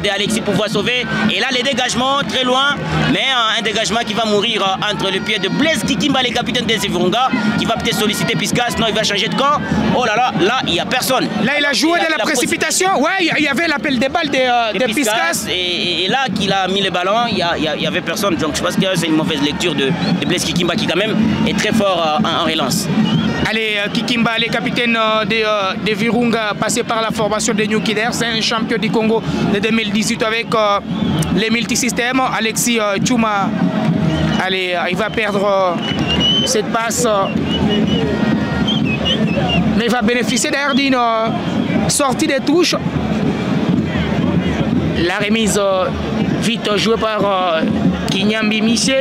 d'Alexis pour pouvoir sauver. Et là, les dégagements, très loin, mais un dégagement qui va mourir entre le pied de Blaise Kikimba, le capitaine de DC Virunga, qui va peut-être solliciter Piscas. Non, il va changer de camp. Oh là là, là, il n'y a personne. Là, il a joué de la précipitation. Ouais, il y avait l'appel des balles de Piscas. Et là, qu'il a mis le ballon, il n'y avait personne. Donc je pense que c'est une mauvaise lecture de Blaise Kikimba qui quand même est très fort en relance. Allez, Kikimba, le capitaine de Virunga, passé par la formation de New Kider, c'est un champion du Congo de 2018 avec les multisystèmes. Alexis Chouma, allez, il va perdre cette passe. Mais il va bénéficier d'ailleurs d'une sortie de touche. La remise vite jouée par Kinyambi Miché.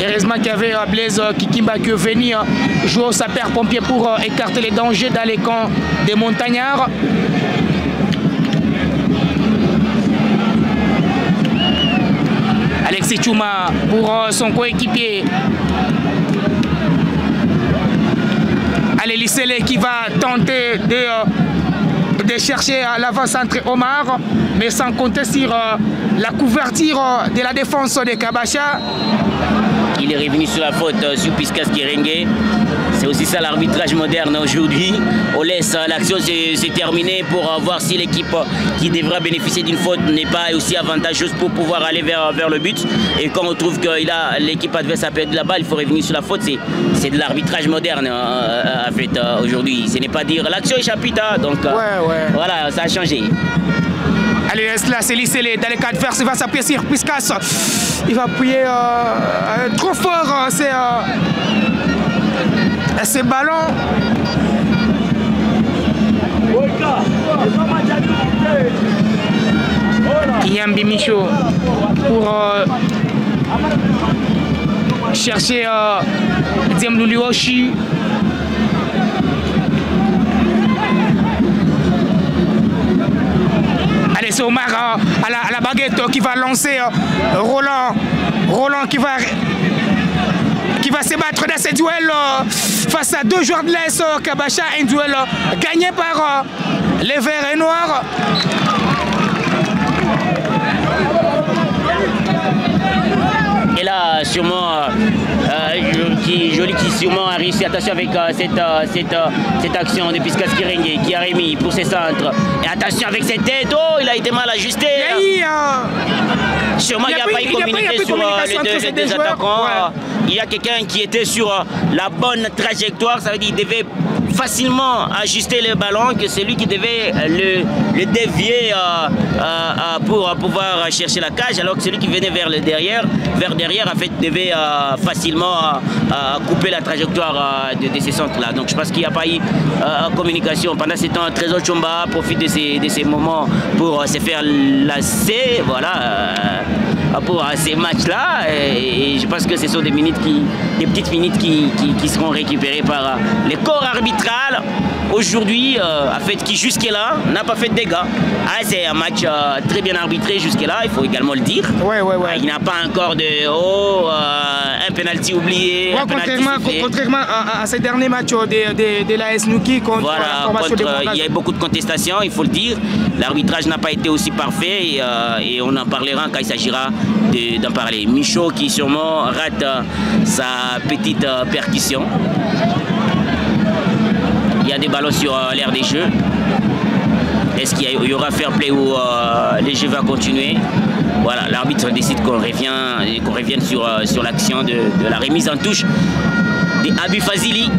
Heureusement qu'il y avait Blaise Kikimba qui est venu jouer au sapeur-pompier pour écarter les dangers dans les camps des montagnards. Alexis Chouma pour son coéquipier. Allez, Lissele qui va tenter de chercher à l'avant-centre Omar, mais sans compter sur la couverture de la défense de Kabacha. Il est revenu sur la faute sur Piscas Kérengue. C'est aussi ça l'arbitrage moderne aujourd'hui. On laisse l'action se terminer pour voir si l'équipe qui devra bénéficier d'une faute n'est pas aussi avantageuse pour pouvoir aller vers le but. Et quand on trouve que l'équipe adverse a perdu la balle, il faut revenir sur la faute. C'est de l'arbitrage moderne en fait aujourd'hui. Ce n'est pas dire l'action est chapitre. Donc voilà, ça a changé. Allez, là, c'est Lissele dans les cas adverses, il va s'appuyer sur Piscas. Il va appuyer trop fort ces ballons. Kinyambi Micho pour chercher Diemloulioshi. Allez, c'est Omar à la baguette qui va lancer Roland. Roland qui va se battre dans ce duel face à deux joueurs de l'AS Kabacha. Un duel gagné par les Verts et Noirs. Et là, sûrement, Joli qui sûrement a réussi. Attention avec cette action de Piscas Kérengue qui a remis pour ses centres. Et attention avec cette tête. Oh, il a été mal ajusté. Sûrement, il n'y a pas eu communiqué sur les deux attaquants. Ouais. Il y a quelqu'un qui était sur la bonne trajectoire. Ça veut dire qu'il devait facilement ajuster le ballon, que c'est lui qui devait le dévier pour pouvoir chercher la cage, alors que celui qui venait vers derrière en fait devait facilement couper la trajectoire de ces centres-là. Donc je pense qu'il n'y a pas eu communication. Pendant ce temps, Trésor Chomba profite de ces moments pour se faire lasser, voilà, pour ces matchs-là. Et je pense que ce sont des petites minutes qui seront récupérées par les corps arbitrales. Aujourd'hui, en fait, qui jusque-là n'a pas fait de dégâts. C'est un match très bien arbitré jusque-là, il faut également le dire. Il n'a pas encore de un penalty oublié. Contrairement à ces derniers matchs de l'AS Nuki contre la formation de il y a eu beaucoup de contestations, il faut le dire. L'arbitrage n'a pas été aussi parfait et on en parlera quand il s'agira d'en parler. Michaud qui sûrement rate sa petite percussion. Il y a des ballons sur l'aire des jeux. Est-ce qu'il y aura fair play ou les jeux vont continuer? Voilà, l'arbitre décide qu'on revienne sur l'action de la remise en touche d'Abu Fazili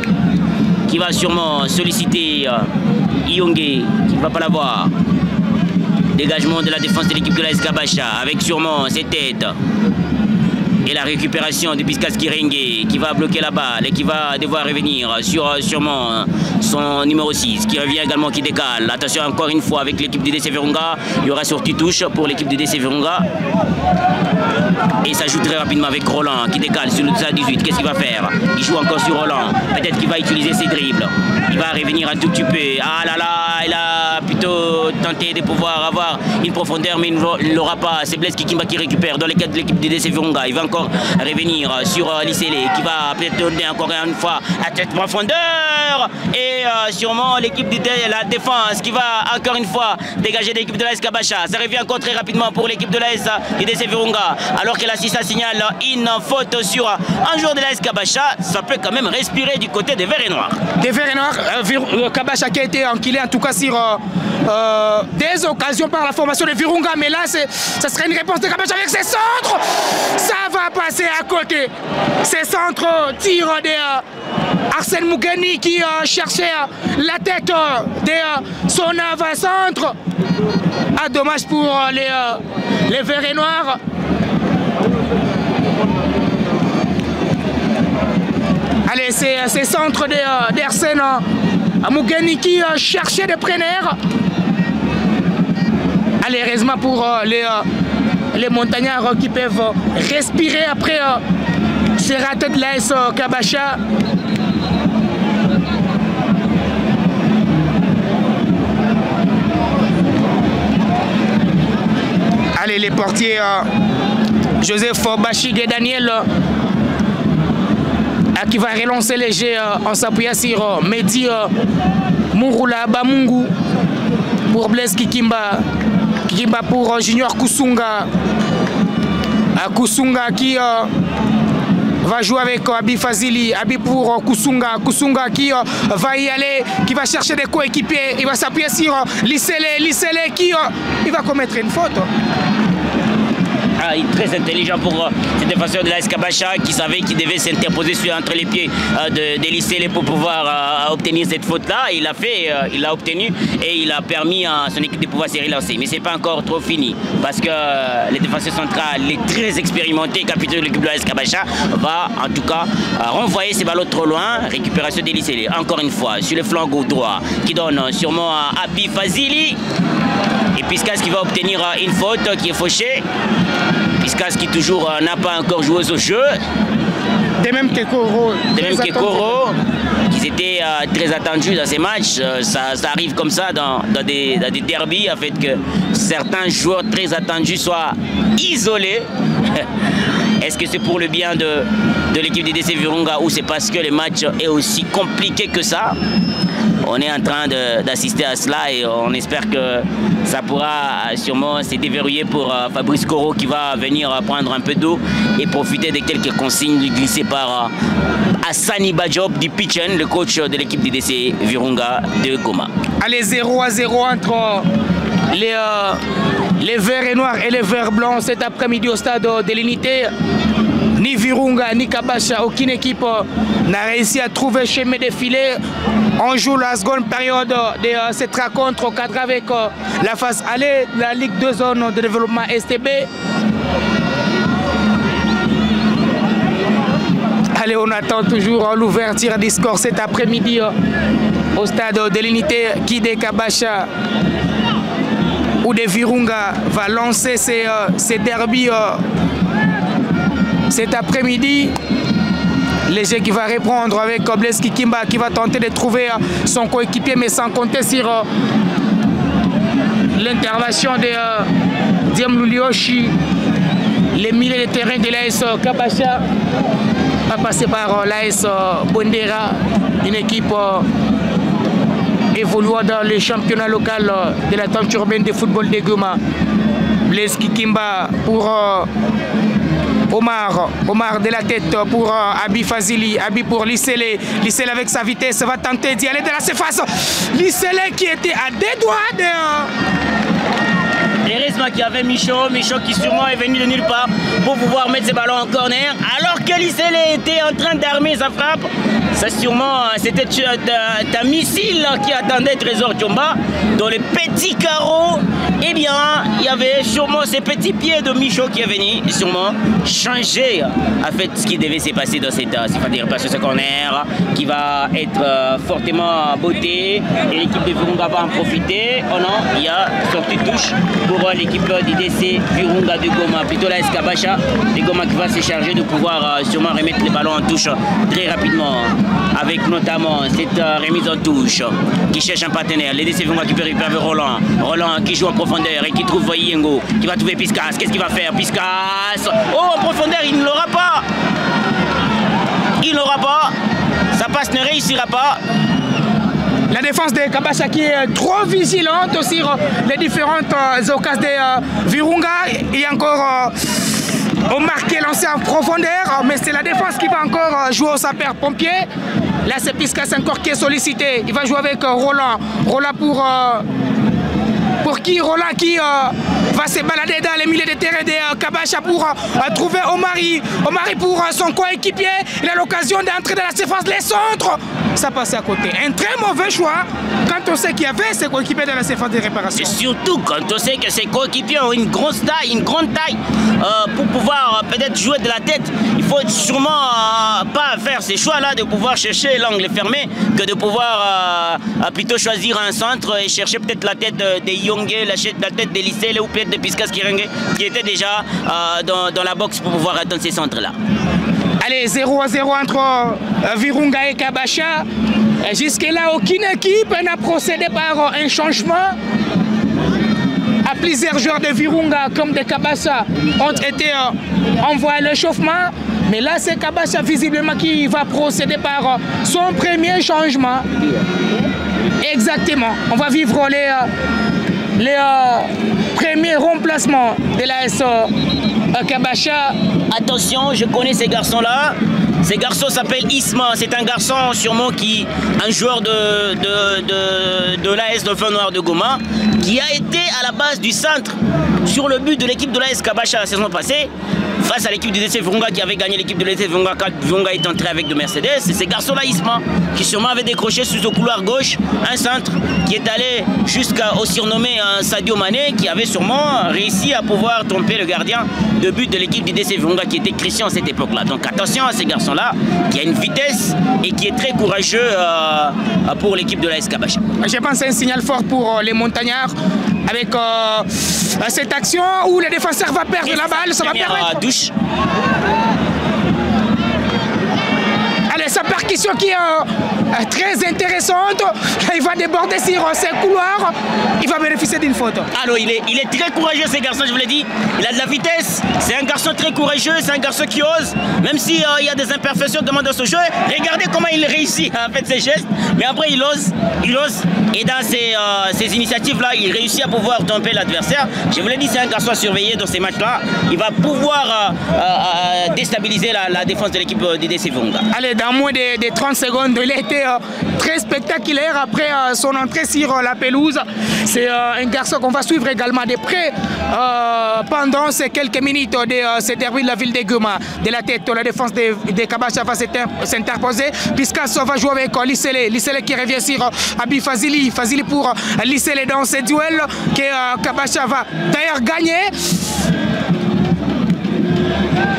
qui va sûrement solliciter Iyonge qui ne va pas l'avoir. Dégagement de la défense de l'équipe de l'AS Kabacha avec sûrement ses têtes. Et la récupération de Piskas Kirengue qui va bloquer la balle et qui va devoir revenir sur sûrement son numéro 6 qui revient également, qui décale. Attention encore une fois avec l'équipe du DC Virunga. Il y aura sortie touche pour l'équipe du DC Virunga. Et ça joue très rapidement avec Roland qui décale sur le 18. Qu'est-ce qu'il va faire? Il joue encore sur Roland. Peut-être qu'il va utiliser ses dribbles. Il va revenir un tout petit peu. Ah là là, il a plutôt tenté de pouvoir avoir une profondeur, mais il ne l'aura pas. C'est Blaise Kikimba qui récupère dans les cas de l'équipe du DC Virunga. Il va encore revenir sur Lissele qui va peut-être donner encore une fois à cette profondeur. Et sûrement l'équipe de la défense qui va encore une fois dégager l'équipe de l'AS Kabasha. Ça revient encore très rapidement pour l'équipe de l'AS DC Virunga. Alors que l'assistant signale une faute sur un joueur de l'AS Kabasha, ça peut quand même respirer du côté des Verts et Noirs. Des Verts et Noirs, Kabasha qui a été enquilé en tout cas sur des occasions par la formation de Virunga. Mais là, ça serait une réponse de Kabasha avec ses centres. Ça va passer à côté. Ces centres tirent de Arsène Mougani qui cherchait la tête de son avant-centre. Ah, dommage pour les Verts et Noirs. Allez, ces centres d'Arsène Mougani qui cherchait des preneurs. Allez, heureusement pour les montagnards qui peuvent respirer après ces ratés de l'AS Kabasha. Allez, les portiers Joseph Bachig et Daniel qui va relancer les jets en s'appuyant sur Mehdi Mouroula Bamungu pour Blaise Kikimba. Kikimba pour Junior Kusunga. Kusunga qui va jouer avec Abi Fazili. Abi pour Kusunga. Kusunga qui va y aller, qui va chercher des coéquipiers. Il va s'appuyer sur Lissele. Lissele qui il va commettre une faute. Ah, il est très intelligent pour ce défenseur de l'AS Kabasha qui savait qu'il devait s'interposer entre les pieds de Lissele pour pouvoir obtenir cette faute-là. Il l'a fait, il l'a obtenu et il a permis à son équipe de pouvoir se relancer. Mais ce n'est pas encore trop fini parce que le défenseur central, il est très expérimenté, capitaine de l'équipe de l'AS Kabasha, va en tout cas renvoyer ses ballons trop loin. Récupération de Lissele, encore une fois, sur le flanc droit qui donne sûrement à Abi Fazili. Et Piskas qui va obtenir une faute qui est fauchée. Piskas qui toujours n'a pas encore joué au jeu. De même que Koro. De même que Koro, qui étaient très attendus dans ces matchs. Ça arrive comme ça dans des derbies, en fait, que certains joueurs très attendus soient isolés. Est-ce que c'est pour le bien de l'équipe du DC Virunga ou c'est parce que le match est aussi compliqué que ça? On est en train d'assister à cela et on espère que ça pourra sûrement se déverrouiller pour Fabrice Koro qui va venir prendre un peu d'eau et profiter de quelques consignes glissées par Hassani Bajob du Pichen, le coach de l'équipe du DC Virunga de Goma. Allez, 0-0 entre les Verts et Noirs et les Verts Blancs cet après-midi au stade de l'Unité. Ni Virunga, ni Kabasha, aucune équipe n'a réussi à trouver chemin de filet. On joue la seconde période de cette rencontre au cadre avec la phase aller de la Ligue 2 Zone de développement STB. Allez, on attend toujours l'ouverture du score cet après-midi au stade de l'Unité. Qui de Kabasha ou de Virunga va lancer ces derbies cet après-midi. Léger qui va reprendre avec Blaise Kikimba qui va tenter de trouver son coéquipier, mais sans compter sur l'intervention de Diem Lulioshi. Les milieux de terrain de l'AS Kabasha va passer par l'AS Bondera, une équipe évoluant dans le championnat local de la tente urbaine de football de Goma. Blaise Kikimba pour Omar de la tête pour Abi Fazili, Abi pour Lissele. Lissele avec sa vitesse va tenter d'y aller de la surface. Lissele qui était à 2 doigts Heureusement qu'il y avait Michaud qui sûrement est venu de nulle part pour pouvoir mettre ses ballons en corner. Alors que Lissele était en train d'armer sa frappe. Ça sûrement, c'était un missile qui attendait Trésor Tchomba. Dans les petits carreaux, eh bien, il y avait sûrement ces petits pieds de Michaud qui est venu sûrement changer en fait ce qui devait se passer dans cette ce corner qui va être fortement botté et l'équipe de Virunga va en profiter. Oh non, il y a sortie de touche pour l'équipe d'IDC Virunga de Goma, plutôt la Escabacha de Goma qui va se charger de pouvoir sûrement remettre les ballons en touche très rapidement avec notamment cette remise en touche qui cherche un partenaire. L'IDC Virunga qui peut récupérer Roland qui joue en profondeur et qui trouve Yengo qui va trouver Piscas. Qu'est-ce qu'il va faire? Piscas, oh, en profondeur, il ne l'aura pas. Il n'aura pas. Sa passe ne réussira pas. La défense de Kabacha qui est trop vigilante sur les différentes occasions de Virunga. Il y a encore Omar qui est lancé en profondeur, mais c'est la défense qui va encore jouer au sapeur-pompier. Là, c'est Piscas encore qui est sollicité. Il va jouer avec Roland. Roland pour qui Roland qui va se balader dans les milieux de terrain de Kabacha pour trouver Omari. Omari pour son coéquipier. Il a l'occasion d'entrer dans la surface. Les centres, ça passe à côté. Un très mauvais choix quand on sait qu'il y avait ses coéquipiers dans la surface de réparation. Et surtout quand on sait que ses coéquipiers ont une grande taille, pour pouvoir peut-être jouer de la tête. Il faut sûrement pas faire ces choix-là de pouvoir chercher l'angle fermé que de pouvoir plutôt choisir un centre et chercher peut-être la tête de Yongue, la tête de Lissele ou peut-être de Piscas qui était déjà dans la boxe pour pouvoir atteindre ces centres-là. Allez, 0-0 entre Virunga et Kabacha. Jusque-là, aucune équipe n'a procédé par un changement. À plusieurs joueurs de Virunga comme de Kabacha ont été envoyés à l'échauffement. Mais là, c'est Kabacha visiblement qui va procéder par son premier changement. Exactement. On va vivre les premiers remplacements de l'AS Kabacha. Attention, je connais ces garçons-là. Ces garçons s'appellent Isma. C'est un garçon sûrement un joueur de l'AS Dauphin Noir de Goma, qui a été à la base du centre sur le but de l'équipe de l'AS Kabacha la saison passée, face à l'équipe du DC Virunga qui avait gagné l'équipe de l'AS Virunga quand Virunga est entré avec de Mercedes. C'est ces garçons-là, Isma, qui sûrement avait décroché sous le couloir gauche un centre qui est allé jusqu'au surnommé Sadio Mané, qui avait sûrement réussi à pouvoir tromper le gardien de but de l'équipe du DC Virunga qui était Christian à cette époque-là. Donc attention à ces garçons-là, qui a une vitesse et qui est très courageux pour l'équipe de l'AS Kabacha. Je pense que c'est un signal fort pour les montagnards avec cette action où le défenseur va perdre la balle. Ça va permettre... douche. Allez, sa percussion qui est très intéressante. Il va déborder sur ses couloirs. Il va bénéficier d'une faute. Alors, il est très courageux, ce garçon, je vous l'ai dit. Il a de la vitesse. C'est un garçon très courageux. C'est un garçon qui ose. Même s'il y a des imperfections dans ce jeu. Regardez comment il réussit à faire ses gestes. Mais après, il ose. Et dans ces initiatives-là, il réussit à pouvoir tromper l'adversaire. Je vous l'ai dit, c'est un garçon à surveiller dans ces matchs-là. Il va pouvoir déstabiliser la défense de l'équipe d'IDC Virunga. Allez, dans moins de 30 secondes, il a été très spectaculaire après son entrée sur la pelouse. C'est un garçon qu'on va suivre également de près pendant ces quelques minutes de ce derby de la ville de Goma. De la tête, la défense de Kabacha va s'interposer. Piscas va jouer avec Lissele. Lissele qui revient sur Abi Fazili. Fazili pour Lissele dans ce duel que Kabacha va d'ailleurs gagner.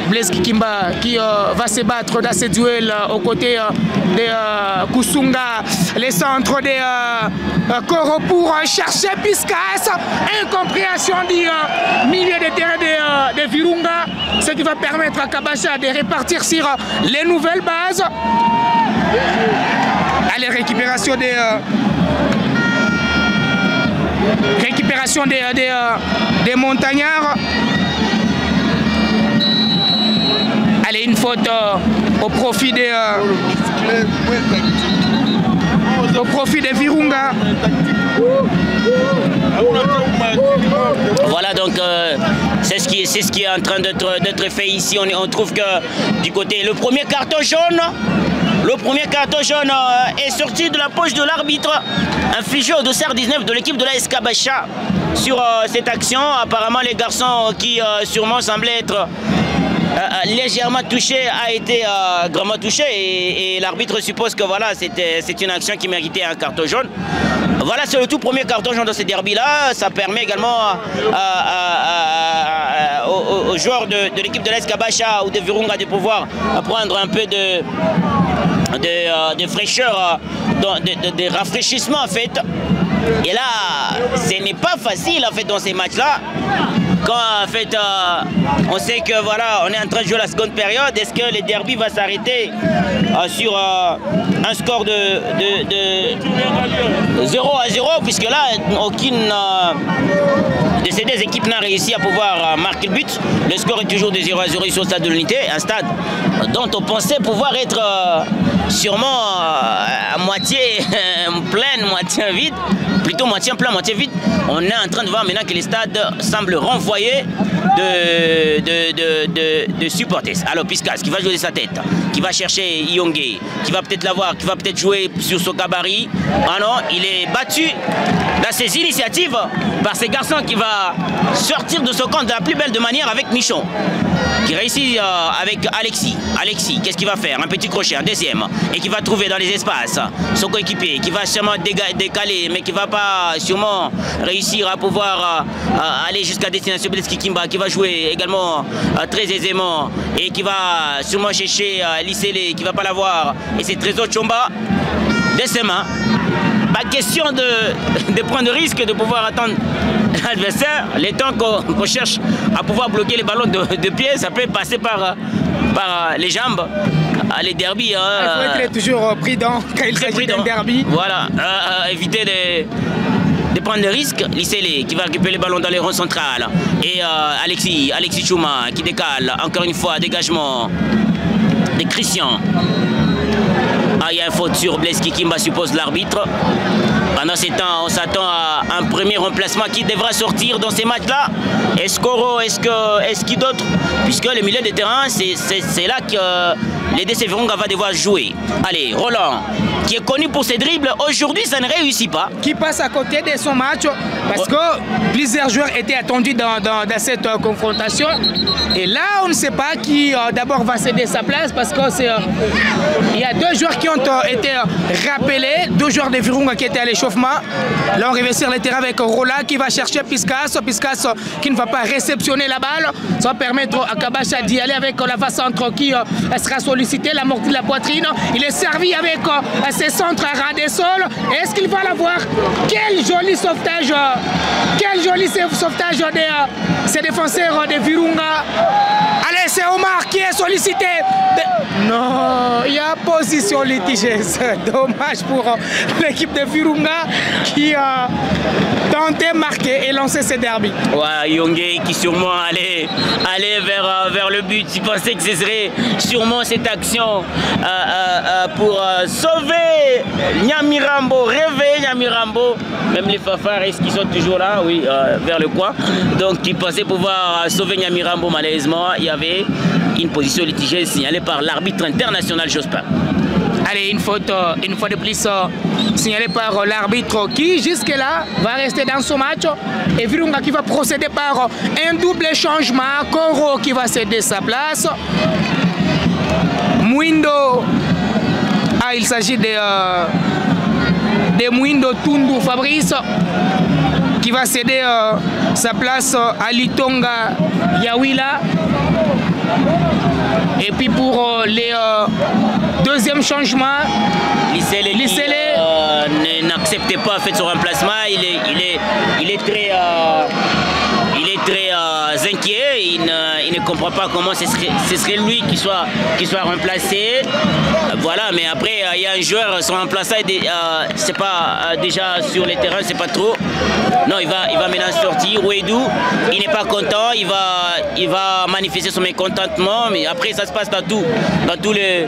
Blaise Kikimba qui va se battre dans ce duel aux côtés de Kusunga, les centres de Koro pour chercher Piscas. Incompréhension du milieu de terrain de Virunga, ce qui va permettre à Kabacha de repartir sur les nouvelles bases. Allez, récupération des montagnards. Allez, une faute au profit des Virunga. Voilà, donc c'est ce qui est en train d'être fait ici. On trouve que du côté, le premier carton jaune est sorti de la poche de l'arbitre, infligé au dossard 19 de l'équipe de l'AS Kabacha. sur cette action. Apparemment, les garçons qui sûrement semblaient être légèrement touché a été grandement touché et l'arbitre suppose que voilà, c'est une action qui méritait un carton jaune. Voilà, c'est le tout premier carton jaune dans ce derby-là. Ça permet également aux joueurs de l'équipe de l'AS Kabasha ou de Virunga de pouvoir prendre un peu de fraîcheur, de rafraîchissement en fait. Et là, ce n'est pas facile en fait dans ces matchs-là. Quand en fait on sait que voilà, on est en train de jouer la seconde période, est-ce que le derby va s'arrêter sur un score de 0-0, puisque là aucune de ces deux équipes n'a réussi à pouvoir marquer le but. Le score est toujours de 0-0 ici au stade de l'Unité, un stade dont on pensait pouvoir être sûrement à moitié plein, moitié vide, plutôt moitié plein, moitié vide. On est en train de voir maintenant que les stades semblent renvoyer de supporters. Alors Piskas qui va jouer de sa tête, qui va chercher Iyongé, qui va peut-être l'avoir, qui va peut-être jouer sur son gabarit. Ah non, il est battu dans ses initiatives par ces garçons qui va sortir de son camp de la plus belle de manière avec Michon, qui réussit avec Alexis. Alexis, qu'est-ce qu'il va faire? Un petit crochet, un deuxième, et qui va trouver dans les espaces son coéquipier, qui va sûrement décaler, mais qui ne va pas sûrement réussir à pouvoir aller jusqu'à destination Bleski Kimba, qui va jouer également très aisément, et qui va sûrement chercher Lissele, qui ne va pas l'avoir, et c'est Trésor Chomba de ses mains. Pas question de prendre de risque, de pouvoir attendre l'adversaire. Le temps qu'on cherche à pouvoir bloquer les ballons de pied, ça peut passer par les jambes. Les derbys. Il faut être toujours prudent quand il s'agit d'un derby. Voilà, éviter de prendre des risques. Lissele qui va récupérer les ballons dans les ronds centrales. Et Alexis Chouma qui décale. Encore une fois, dégagement de Christian. Il y a une faute sur Bleski Kimba, suppose l'arbitre. Pendant ce temps, on s'attend à un premier remplacement qui devra sortir dans ces matchs-là. Est-ce Koro, est-ce qui d'autre? Puisque le milieu de terrain, c'est là que les DC Virunga va devoir jouer. Allez, Roland, qui est connu pour ses dribbles, aujourd'hui ça ne réussit pas. Qui passe à côté de son match parce que plusieurs joueurs étaient attendus dans cette confrontation. Et là, on ne sait pas qui d'abord va céder sa place parce que il y a deux joueurs qui ont été rappelés, deux joueurs de Virunga qui étaient à l'échauffement. Là, on revient sur le terrain avec Roland qui va chercher Piskas. Piskas qui ne va pas réceptionner la balle. Ça va permettre à Kabasha d'y aller avec la face centre qui sera sollicité, la mortie de la poitrine. Il est servi avec ses centres à ras des sols. Est-ce qu'il va l'avoir? Quel joli sauvetage! Quel joli sauvetage de ces défenseurs de Virunga. Allez, c'est Omar qui est sollicité. Non, il y a position litigieuse. Dommage pour l'équipe de Virunga qui a tenté de marquer et lancer ce derby. Ouais, Yongé qui sûrement allait vers le but. Il pensait que ce serait sûrement cette action pour sauver Nyamirambo, réveiller Nyamirambo. Même les Fafares qui sont toujours là, oui, vers le coin. Donc il pensait pouvoir sauver Nyamirambo. Malheureusement, il y avait une position litigieuse signalée par l'arbitre international Jospin. Allez, une faute une fois de plus signalée par l'arbitre qui jusque-là va rester dans son match. Et Virunga qui va procéder par un double changement. Koro qui va céder sa place. Mwindo. Ah, il s'agit de Mwindo Tundu Fabrice qui va céder sa place à Litonga Yawila. Et puis pour les deuxième changement, Lissele n'acceptait pas en fait son remplacement. Il est très inquiet. Il ne comprend pas comment ce serait lui qui soit remplacé. Voilà, mais après il y a un joueur, son remplaçant, c'est pas déjà sur le terrain, c'est pas trop. Non, il va maintenant sortir. Ouedou, il n'est pas content, il va manifester son mécontentement, mais après ça se passe dans tous les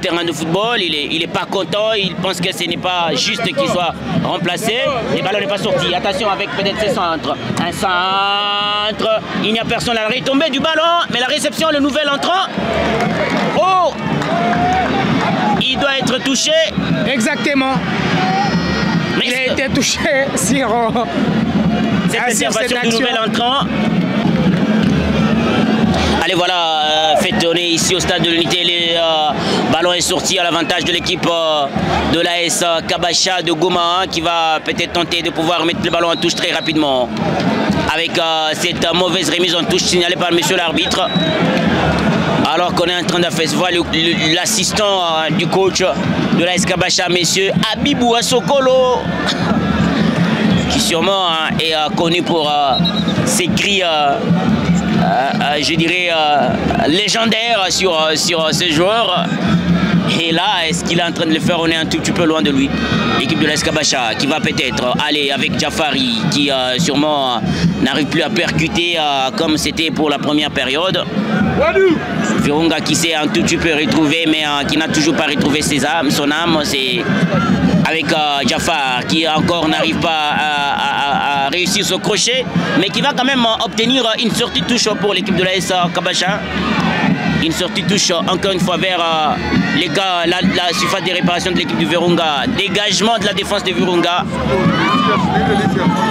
terrains de football. Il est pas content, il pense que ce n'est pas juste qu'il soit remplacé. Le ballon n'est pas sorti. Attention avec peut-être ses centres. Un centre, il n'y a personne à la retombée du ballon, mais la réception, le nouvel entrant. Oh! Il doit être touché. Exactement. il a été touché sur cette intervention du nouvel entrant. Allez, voilà, fait tourner ici au stade de l'Unité. Le ballon est sorti à l'avantage de l'équipe de l'AS Kabacha de Goma, qui va peut-être tenter de pouvoir mettre le ballon en touche très rapidement. Avec cette mauvaise remise en touche signalée par monsieur l'arbitre. Alors qu'on est en train de faire voir l'assistant du coach de l'AS Kabacha, monsieur Abibou Asokolo, qui sûrement est connu pour ses cris, je dirais, légendaires sur ce joueur. Et là, est-ce qu'il est en train de le faire? On est un tout petit peu loin de lui. L'équipe de l'AS Kabacha qui va peut-être aller avec Jafari, qui sûrement n'arrive plus à percuter comme c'était pour la première période. Virunga qui s'est un tout petit peu retrouvé, mais qui n'a toujours pas retrouvé son âme. C'est avec Jafar qui encore n'arrive pas à réussir ce crochet, mais qui va quand même obtenir une sortie touche pour l'équipe de l'AS Kabacha. Une sortie touche encore une fois vers la surface de réparation de l'équipe du Virunga. Dégagement de la défense de Virunga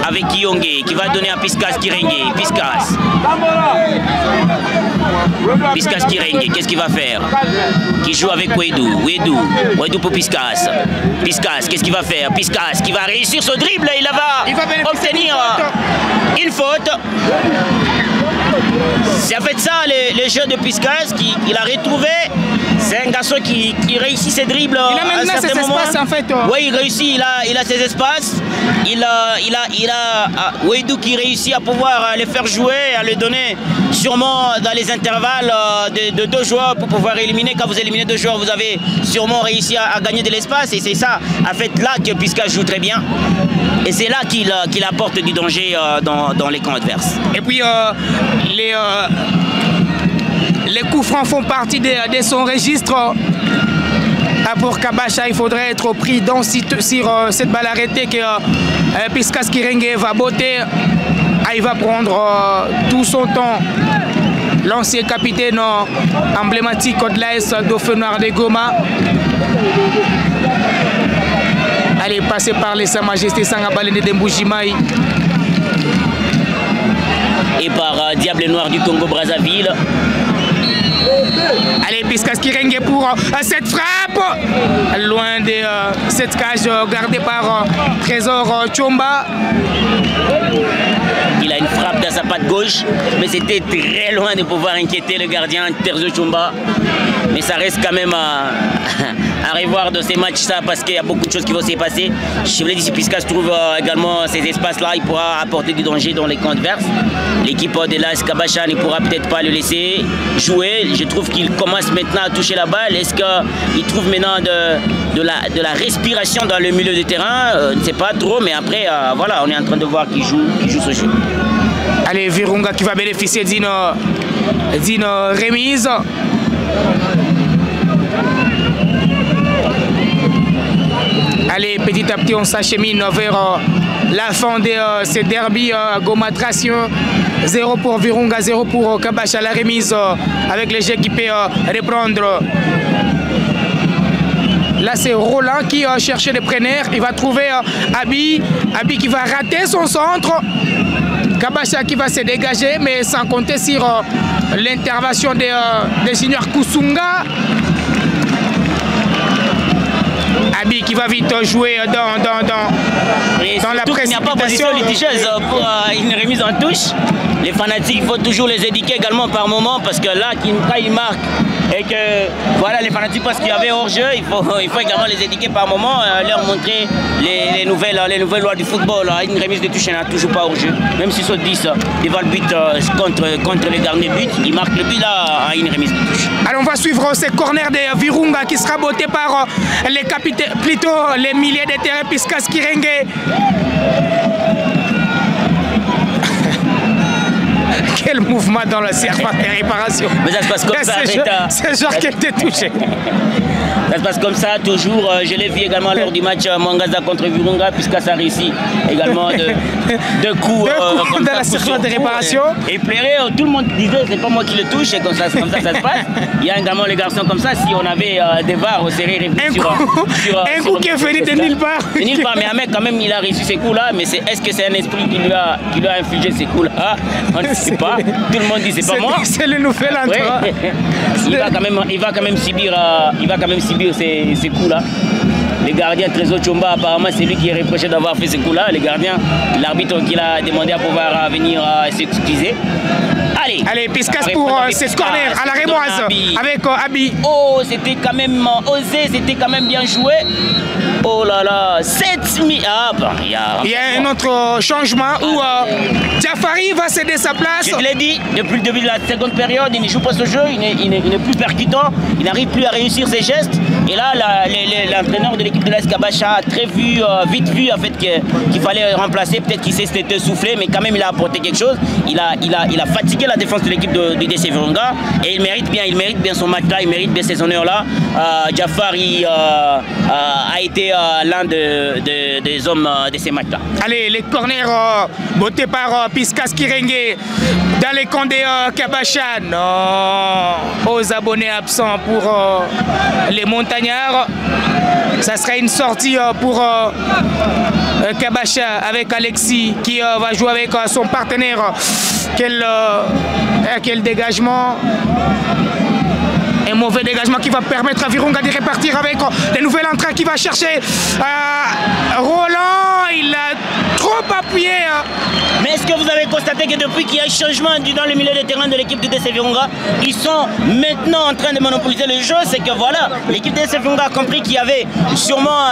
avec Kiyonge qui va donner à Piskas Kirenge. Piskas Kirenge, qu'est-ce qu'il va faire? Qui joue avec Wedou pour Piskas. Piskas, qu'est-ce qu'il va faire? Piskas qui va réussir ce dribble, il va obtenir une faute. C'est en fait ça le jeu de Piskas qu'il a retrouvé. C'est un garçon qui réussit ses dribbles. Il a maintenant ses espaces en fait. Oui, il réussit, il a ses espaces. Il a Wedou qui réussit à pouvoir les faire jouer, à les donner sûrement dans les intervalles de 2 joueurs pour pouvoir éliminer. Quand vous éliminez 2 joueurs, vous avez sûrement réussi à gagner de l'espace. Et c'est ça, en fait, là que Piskas joue très bien. Et c'est là qu'il apporte du danger dans les camps adverses. Et puis les coups francs font partie de son registre. Pour Kabacha, il faudrait être pris dans sur cette balle arrêtée que Piskas Kirenge va botter. Il va prendre tout son temps. L'ancien capitaine emblématique de l'AS Dauphin Noir de Goma. Allez, passer par les Sa Majesté Sangabalene de Mbujimaï. Et par Diable Noir du Congo-Brazzaville. Allez, Piskas Kirenge pour cette frappe. Loin de cette cage gardée par Trésor Tchomba. Il a une frappe dans sa patte gauche, mais c'était très loin de pouvoir inquiéter le gardien Trésor Tchomba. Mais ça reste quand même à revoir de ces matchs ça, parce qu'il y a beaucoup de choses qui vont se passer. Je vous l'ai dit, si Piskas trouve également ces espaces-là, il pourra apporter du danger dans les camps adverses. L'équipe de l'AS Kabacha ne pourra peut-être pas le laisser jouer. Je trouve qu'il commence maintenant à toucher la balle. Est-ce qu'il trouve maintenant de la respiration dans le milieu de terrain? Je ne sais pas trop, mais après, voilà, on est en train de voir qu'il joue ce jeu. Allez, Virunga qui va bénéficier d'une remise. Allez, petit à petit, on s'achemine vers la fin de ce derby Goma-Tration. 0 pour Virunga, 0 pour Kabacha. La remise avec les jeux qui peut reprendre. Là, c'est Roland qui cherchait le preneur. Il va trouver Abi. Abi qui va rater son centre. Kabacha qui va se dégager, mais sans compter sur l'intervention de Junior Kusunga. Abi qui va vite jouer dans la presse. Il n'y a pas position litigieuse pour une remise en touche. Les fanatiques, il faut toujours les éduquer également par moment, parce que là, quand ils marquent et que voilà, les fanatiques, parce qu'il y avait hors-jeu, il faut également les éduquer par moment, leur montrer les nouvelles lois du football. Une remise de touche, il n'y en a toujours pas hors-jeu. Même si sont 10 devant le but contre le dernier but, ils marquent le but là à une remise de touche. Alors on va suivre ces corners de Virunga qui sera botté par les capitaines, plutôt les milliers de terrains Piskas Kirenge. Quel mouvement dans le cercle de réparation. Mais ça se passe comme ça. C'est genre qu'elle t'est touché. Ça se passe comme ça, toujours. Je l'ai vu également lors du match Mwangaza contre Virunga, puisque ça réussit également de coups dans la circuit de réparation. Et plairait, tout le monde disait, c'est pas moi qui le touche, et comme ça ça se passe. Il y a également les garçons comme ça, si on avait des VAR, on serait réfléchi sur un coup qui est venu de nulle part. De nulle part, mais un mec, quand même, il a réussi ces coups-là, mais est-ce que c'est un esprit qui lui a infligé ces coups-là? On ne sait pas. Tout le monde dit, c'est pas moi. C'est le nouvel entrant. Il va quand même subir ces coups-là. Les gardiens Trésor Chomba, apparemment, c'est lui qui est reproché d'avoir fait ces coups-là. Les gardiens, l'arbitre qui l'a demandé à pouvoir venir s'excuser. Allez, Piskas pour cette corner à la Rémoise avec Abi. Oh, c'était quand même osé, c'était quand même bien joué. Oh là là, 7 ah, bah, il y a un autre changement où Diafari va céder sa place. Je te l'ai dit, depuis le début de la seconde période, il ne joue pas ce jeu, il n'est plus percutant, il n'arrive plus à réussir ses gestes. Et là, l'entraîneur de l'équipe de l'AS Kabasha a vite vu en fait, qu'il fallait remplacer. Peut-être qu'il s'était soufflé, mais quand même il a apporté quelque chose. Il a fatigué la défense de l'équipe de DC Virunga et il mérite bien son match là, il mérite bien ces honneurs-là. Diafari a été l'un des hommes de ces matchs-là. Allez, les corners bottés par Piskas Kirenge dans les camps des Kabasha. Non, aux abonnés absents pour les montagnards. Ça sera une sortie pour Kabasha avec Alexis qui va jouer avec son partenaire. Quel dégagement! Un mauvais dégagement qui va permettre à Virunga de répartir avec des nouvelles entrées qui va chercher Roland. Il a trop appuyé. Mais est-ce que vous avez constaté que depuis qu'il y a un changement dans le milieu de terrain de l'équipe de DC Virunga, ils sont maintenant en train de monopoliser le jeu? C'est que voilà, l'équipe de DC Virunga a compris qu'il y avait sûrement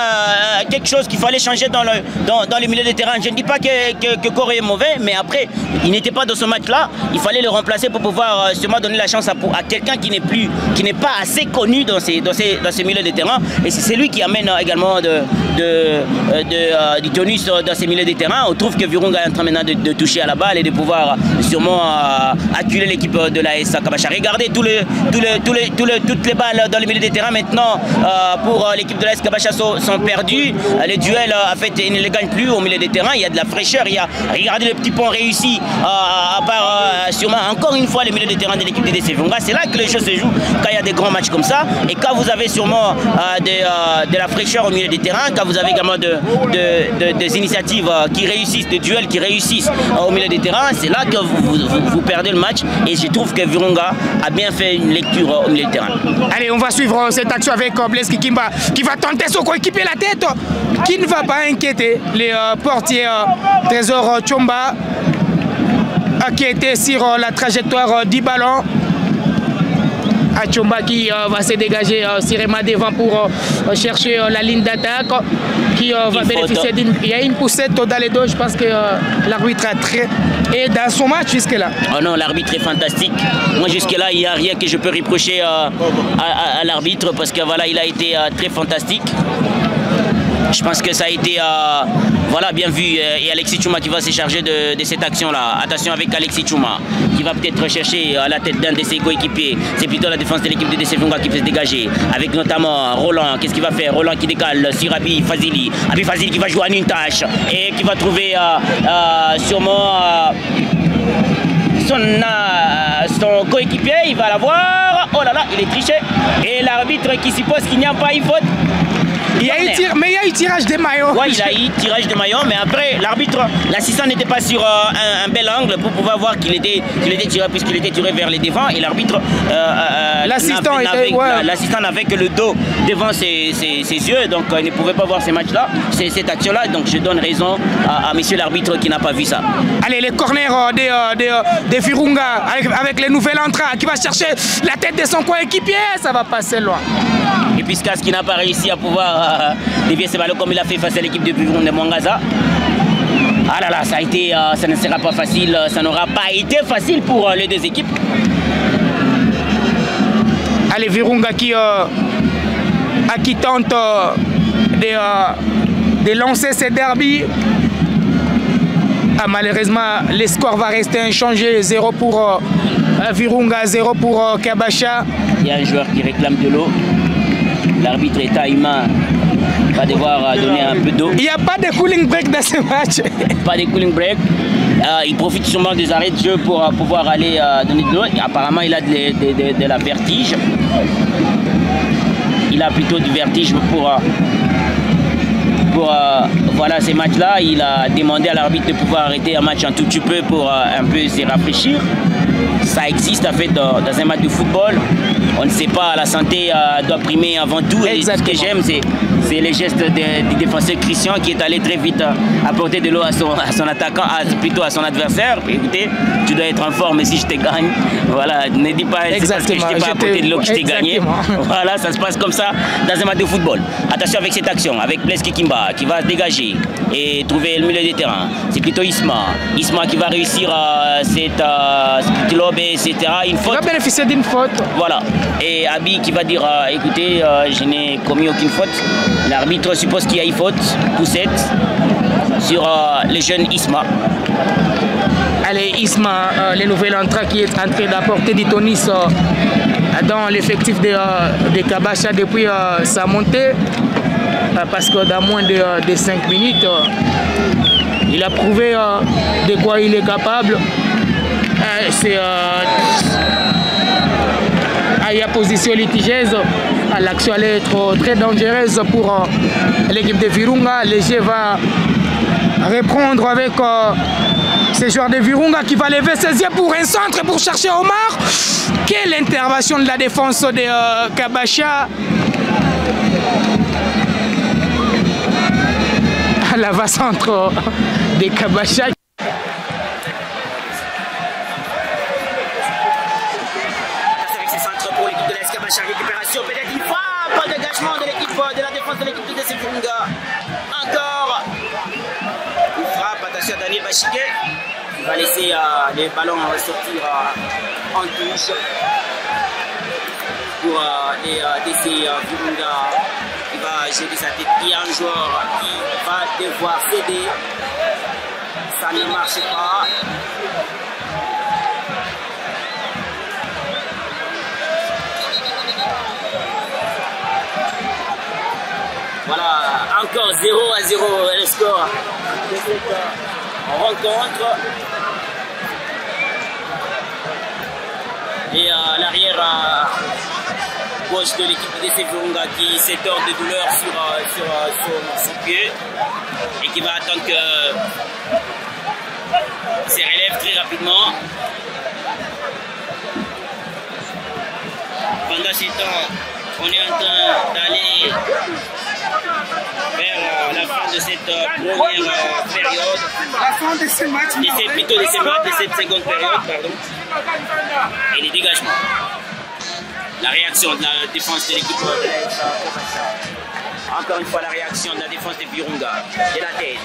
quelque chose qu'il fallait changer dans le milieu de terrain. Je ne dis pas que Corée est mauvais, mais après, il n'était pas dans ce match-là. Il fallait le remplacer pour pouvoir sûrement donner la chance à quelqu'un qui n'est pas assez connu dans ces milieux de terrain. Et c'est lui qui amène également du tonus dans ces milieux de terrain. On trouve que Virunga est en train maintenant de toucher à la balle et de pouvoir sûrement acculer l'équipe de l'AS Kabasha. Regardez toutes les balles dans le milieu de terrain maintenant pour l'équipe de l'AS Kabasha sont perdues. Les duels en fait ils ne les gagnent plus au milieu de terrain. Il y a de la fraîcheur. Regardez le petit pont réussi à part sûrement encore une fois le milieu de terrain de l'équipe de DC Virunga. C'est là que les choses se jouent quand il y a des grands matchs comme ça et quand vous avez sûrement de la fraîcheur au milieu du terrain, quand vous avez également des initiatives qui réussissent, des duels qui réussissent au milieu du terrain, c'est là que vous perdez le match et je trouve que Virunga a bien fait une lecture au milieu du terrain. Allez, on va suivre cette action avec Blaise Kikimba qui va tenter son coéquipier la tête, qui ne va pas inquiéter les portiers Trésor Chomba qui était sur la trajectoire du ballon. Chomba qui va se dégager Sirema devant pour chercher la ligne d'attaque qui va bénéficier d'une... Il y a une poussette dans les dos, je pense que l'arbitre a très... Et dans son match jusque-là. Oh non, l'arbitre est fantastique. Moi jusque-là, il n'y a rien que je peux reprocher à l'arbitre parce que voilà, il a été très fantastique. Je pense que ça a été voilà, bien vu et Alexis Chouma qui va se charger de cette action-là. Attention avec Alexis Chouma qui va peut-être rechercher à la tête d'un de ses coéquipiers. C'est plutôt la défense de l'équipe de DC Virunga qui peut se dégager. Avec notamment Roland. Qu'est-ce qu'il va faire? Roland qui décale sur Abi Fazili. Abi Fazili qui va jouer en une tâche et qui va trouver sûrement son coéquipier. Il va l'avoir. Oh là là, il est triché. Et l'arbitre qui suppose qu'il n'y a pas une faute. Mais il y a eu tirage des maillots. Oui, il a eu tirage de maillot, mais après, l'arbitre, l'assistant n'était pas sur un bel angle pour pouvoir voir qu'il était tiré, puisqu'il était tiré vers les devants. Et l'arbitre, l'assistant n'avait que le dos devant ses yeux, donc il ne pouvait pas voir ces matchs-là, cette action-là. Donc je donne raison à monsieur l'arbitre qui n'a pas vu ça. Allez, les corners de Virunga avec les nouvelles entrées qui va chercher la tête de son coéquipier, ça va passer loin. Et Piskas qui n'a pas réussi à pouvoir dévier ce ballon comme il a fait face à l'équipe de Virunga de Mwangaza. Ah là là, ça ne sera pas facile, ça n'aura pas été facile pour les deux équipes. Allez, Virunga qui tente de lancer ses derbies Malheureusement, le score va rester inchangé. 0 pour Virunga, 0 pour Kabasha. Il y a un joueur qui réclame de l'eau. L'arbitre état humain va devoir donner un peu d'eau. Il n'y a pas de cooling break dans ce match. Pas de cooling break. Il profite sûrement des arrêts de jeu pour pouvoir aller donner de l'eau. Apparemment, il a de la vertige. Il a plutôt du vertige pour voilà, ces matchs-là. Il a demandé à l'arbitre de pouvoir arrêter un match un tout petit peu pour un peu se rafraîchir. Ça existe en fait dans un match de football. On ne sait pas, la santé doit primer avant tout. Et ce que j'aime, c'est les gestes du défenseur Christian qui est allé très vite apporter de l'eau à son attaquant, plutôt à son adversaire. Écoutez, tu dois être en forme, mais si je te gagne, voilà, ne dis pas c'est parce que je t'ai pas apporté de l'eau que je t'ai gagné. Voilà, ça se passe comme ça dans un match de football. Attention avec cette action, avec Blaise Kikimba qui va se dégager et trouver le milieu de terrain. C'est plutôt Isma qui va réussir cette globe, etc. Une faute. Il va bénéficier d'une faute. Voilà. Et Abi qui va dire écoutez, je n'ai commis aucune faute. L'arbitre suppose qu'il y a une faute, poussette, sur le jeune Isma. Allez, Isma, le nouvel entrant qui est en train d'apporter du tonus dans l'effectif de Kabasha depuis sa montée. Parce que dans moins de 5 minutes, il a prouvé de quoi il est capable. C'est il y a position litigieuse. L'action allait être très dangereuse pour l'équipe de Virunga. Léger va reprendre avec ce joueur de Virunga qui va lever ses yeux pour un centre pour chercher Omar. Quelle intervention de la défense de Kabasha. L'avant-centre de Kabasha. Récupération, peut-être une frappe, dégagement de l'équipe de la défense de l'équipe de DC Virunga. Encore une frappe, attention à Daniel Bachike. Il va laisser les ballons sortir en touche pour les DC Virunga. Il va jeter sa tête. Il y a un joueur qui va devoir céder. Ça ne marche pas. Voilà, encore 0-0 le score de cette rencontre. Et l'arrière gauche de l'équipe de DC Virunga qui s'étord de douleur sur son pied et qui va attendre que se relève très rapidement. Pendant ce temps, on est en train d'aller vers la fin de cette première période. La fin de ce match. Plutôt de cette seconde période, pardon. Et les dégagements. La réaction de la défense de l'équipe de la Encore une fois la réaction de la défense de Virunga. De la tête.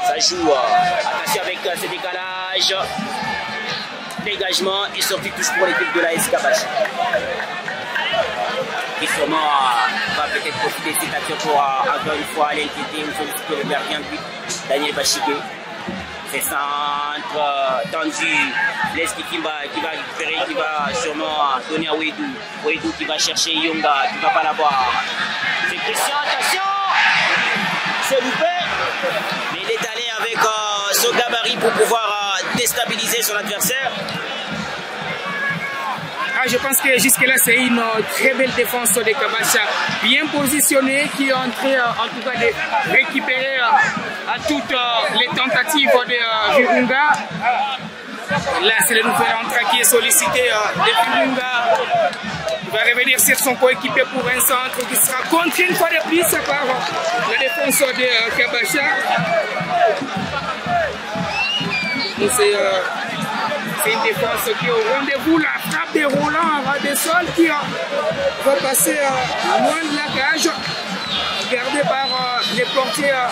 Ça joue. Attention avec ce décalage. Dégagement et sortie touche pour l'équipe de la Kabasha. Qui sûrement va peut-être profiter de cette action pour encore une fois aller inquiéter ou solliciter le gardien de but, Daniel Bachike. C'est centre tendu, Blaise Kikimba qui va récupérer, qui va sûrement donner à Ouedou. Ouedou qui va chercher Yonga, qui ne va pas l'avoir. C'est Christian, attention! C'est loupé, mais il est allé avec son gabarit pour pouvoir déstabiliser son adversaire. Je pense que jusque-là, c'est une très belle défense de Kabasha, bien positionnée, qui est en train, en tout cas, de récupérer à toutes les tentatives de Virunga. Là, c'est le nouvel entrant qui est sollicité de Virunga. Il va revenir sur son coéquipier pour un centre qui sera contre une fois de plus par la défense de Kabasha. C'est une défense qui est au rendez-vous, la frappe de Roland Radesol qui va passer loin de la cage, gardé par les portiers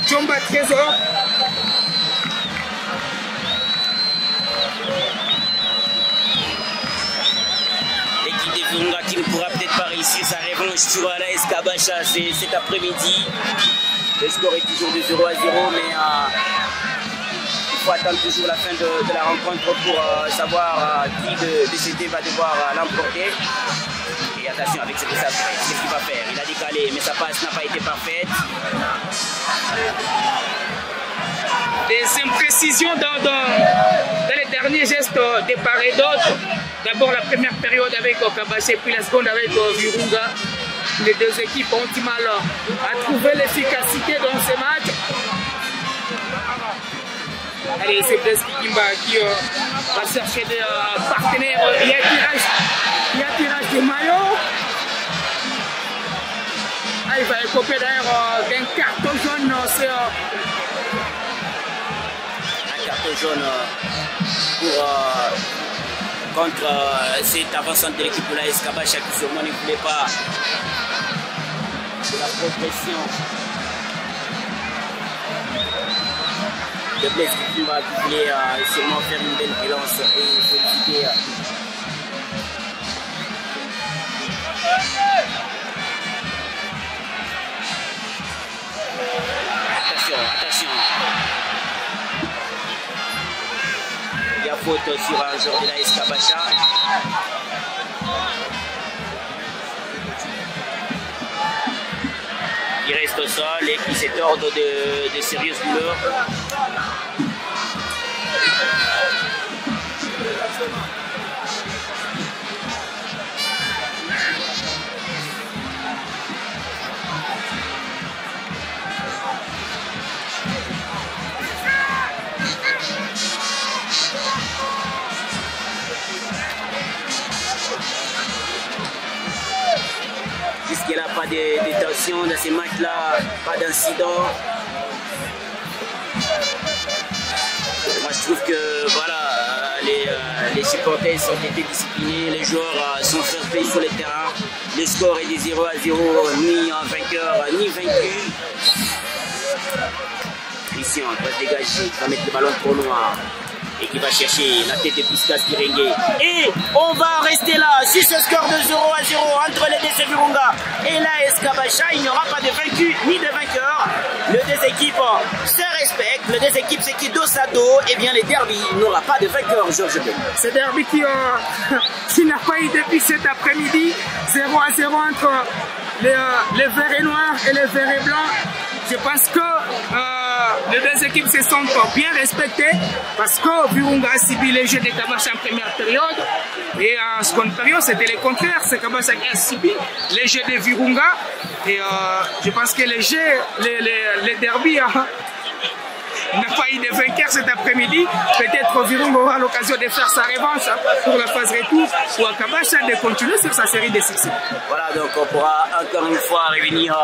Jomba Trésor. L'équipe de Virunga qui ne pourra peut-être pas réussir sa revanche sur la Kabasha cet après-midi. Le score est toujours de 0-0, mais faut attendre toujours la fin de la rencontre pour savoir qui de ces deux va devoir l'emporter. Et attention avec ce que ça fait, ce qu'il va faire. Il a décalé, mais sa passe n'a pas été parfaite. Des imprécisions dans les derniers gestes de part et d'autre. D'abord la première période avec Kabacha, puis la seconde avec Virunga. Les deux équipes ont du mal à trouver l'efficacité dans ce match. Allez, c'est Blaise Kikimba qui va chercher des partenaires. Il y a tirage de maillot. Ah, il va écoper d'ailleurs d'un carton jaune. C'est un carton jaune contre cette avancante de l'équipe de l'AS Kabacha qui sûrement ne voulait pas de la progression de Blaise Kikimba qui voulait sûrement faire une belle violence et solliciter attention. Il y a faute sur un joueur de l'AS Kabacha. Il reste au sol et qui s'étorde de sérieuses douleurs. Jusqu'à là, pas de tension dans ces matchs-là, pas d'incident. Moi, je trouve que voilà, les supporters ont été disciplinés, les joueurs sont fair-play sur le terrain. Le score est de 0-0, ni en vainqueur, ni vaincu. Christian va se dégager, va mettre le ballon trop noir. Et qui va chercher la tête de Piskas Kirengue. Et on va rester là sur ce score de 0-0 entre les DC Virunga et l'AS Kabacha. Il n'y aura pas de vaincu ni de vainqueur. Les deux équipes se respectent. Les deux équipes c'est qui dos à dos. Et bien les derbys n'aura pas de vainqueur, Georges Ben. Ce derby qui n'a pas eu depuis cet après-midi. 0-0 entre les verts et noirs et les verts et blancs. Je pense que les deux équipes se sont bien respectées parce que Virunga a subi les jeux de Kabacha en première période et en seconde période c'était le contraire, c'est Kabacha qui a subi les jeux de Virunga et je pense que les derbys n'a pas eu de vainqueur cet après-midi. Peut-être Virunga aura l'occasion de faire sa revanche pour la phase retour ou à Kabacha de continuer sur sa série de succès. Voilà, donc on pourra encore une fois revenir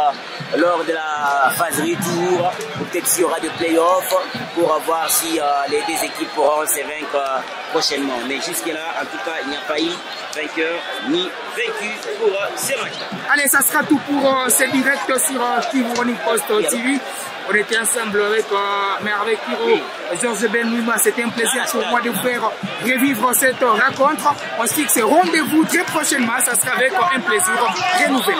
lors de la phase retour, ou peut-être s'il y aura des playoffs pour voir si les deux équipes pourront se vaincre prochainement. Mais jusque-là, en tout cas, il n'y a pas eu vainqueur ni vaincu pour ces matchs. Allez, ça sera tout pour ce direct sur Kivu Running Post TV. On était ensemble avec Merveille Kiro, Georges Ben. C'était un plaisir pour moi de vous faire revivre cette rencontre. On se fixe rendez-vous très prochainement. Ça sera avec un plaisir renouvelé.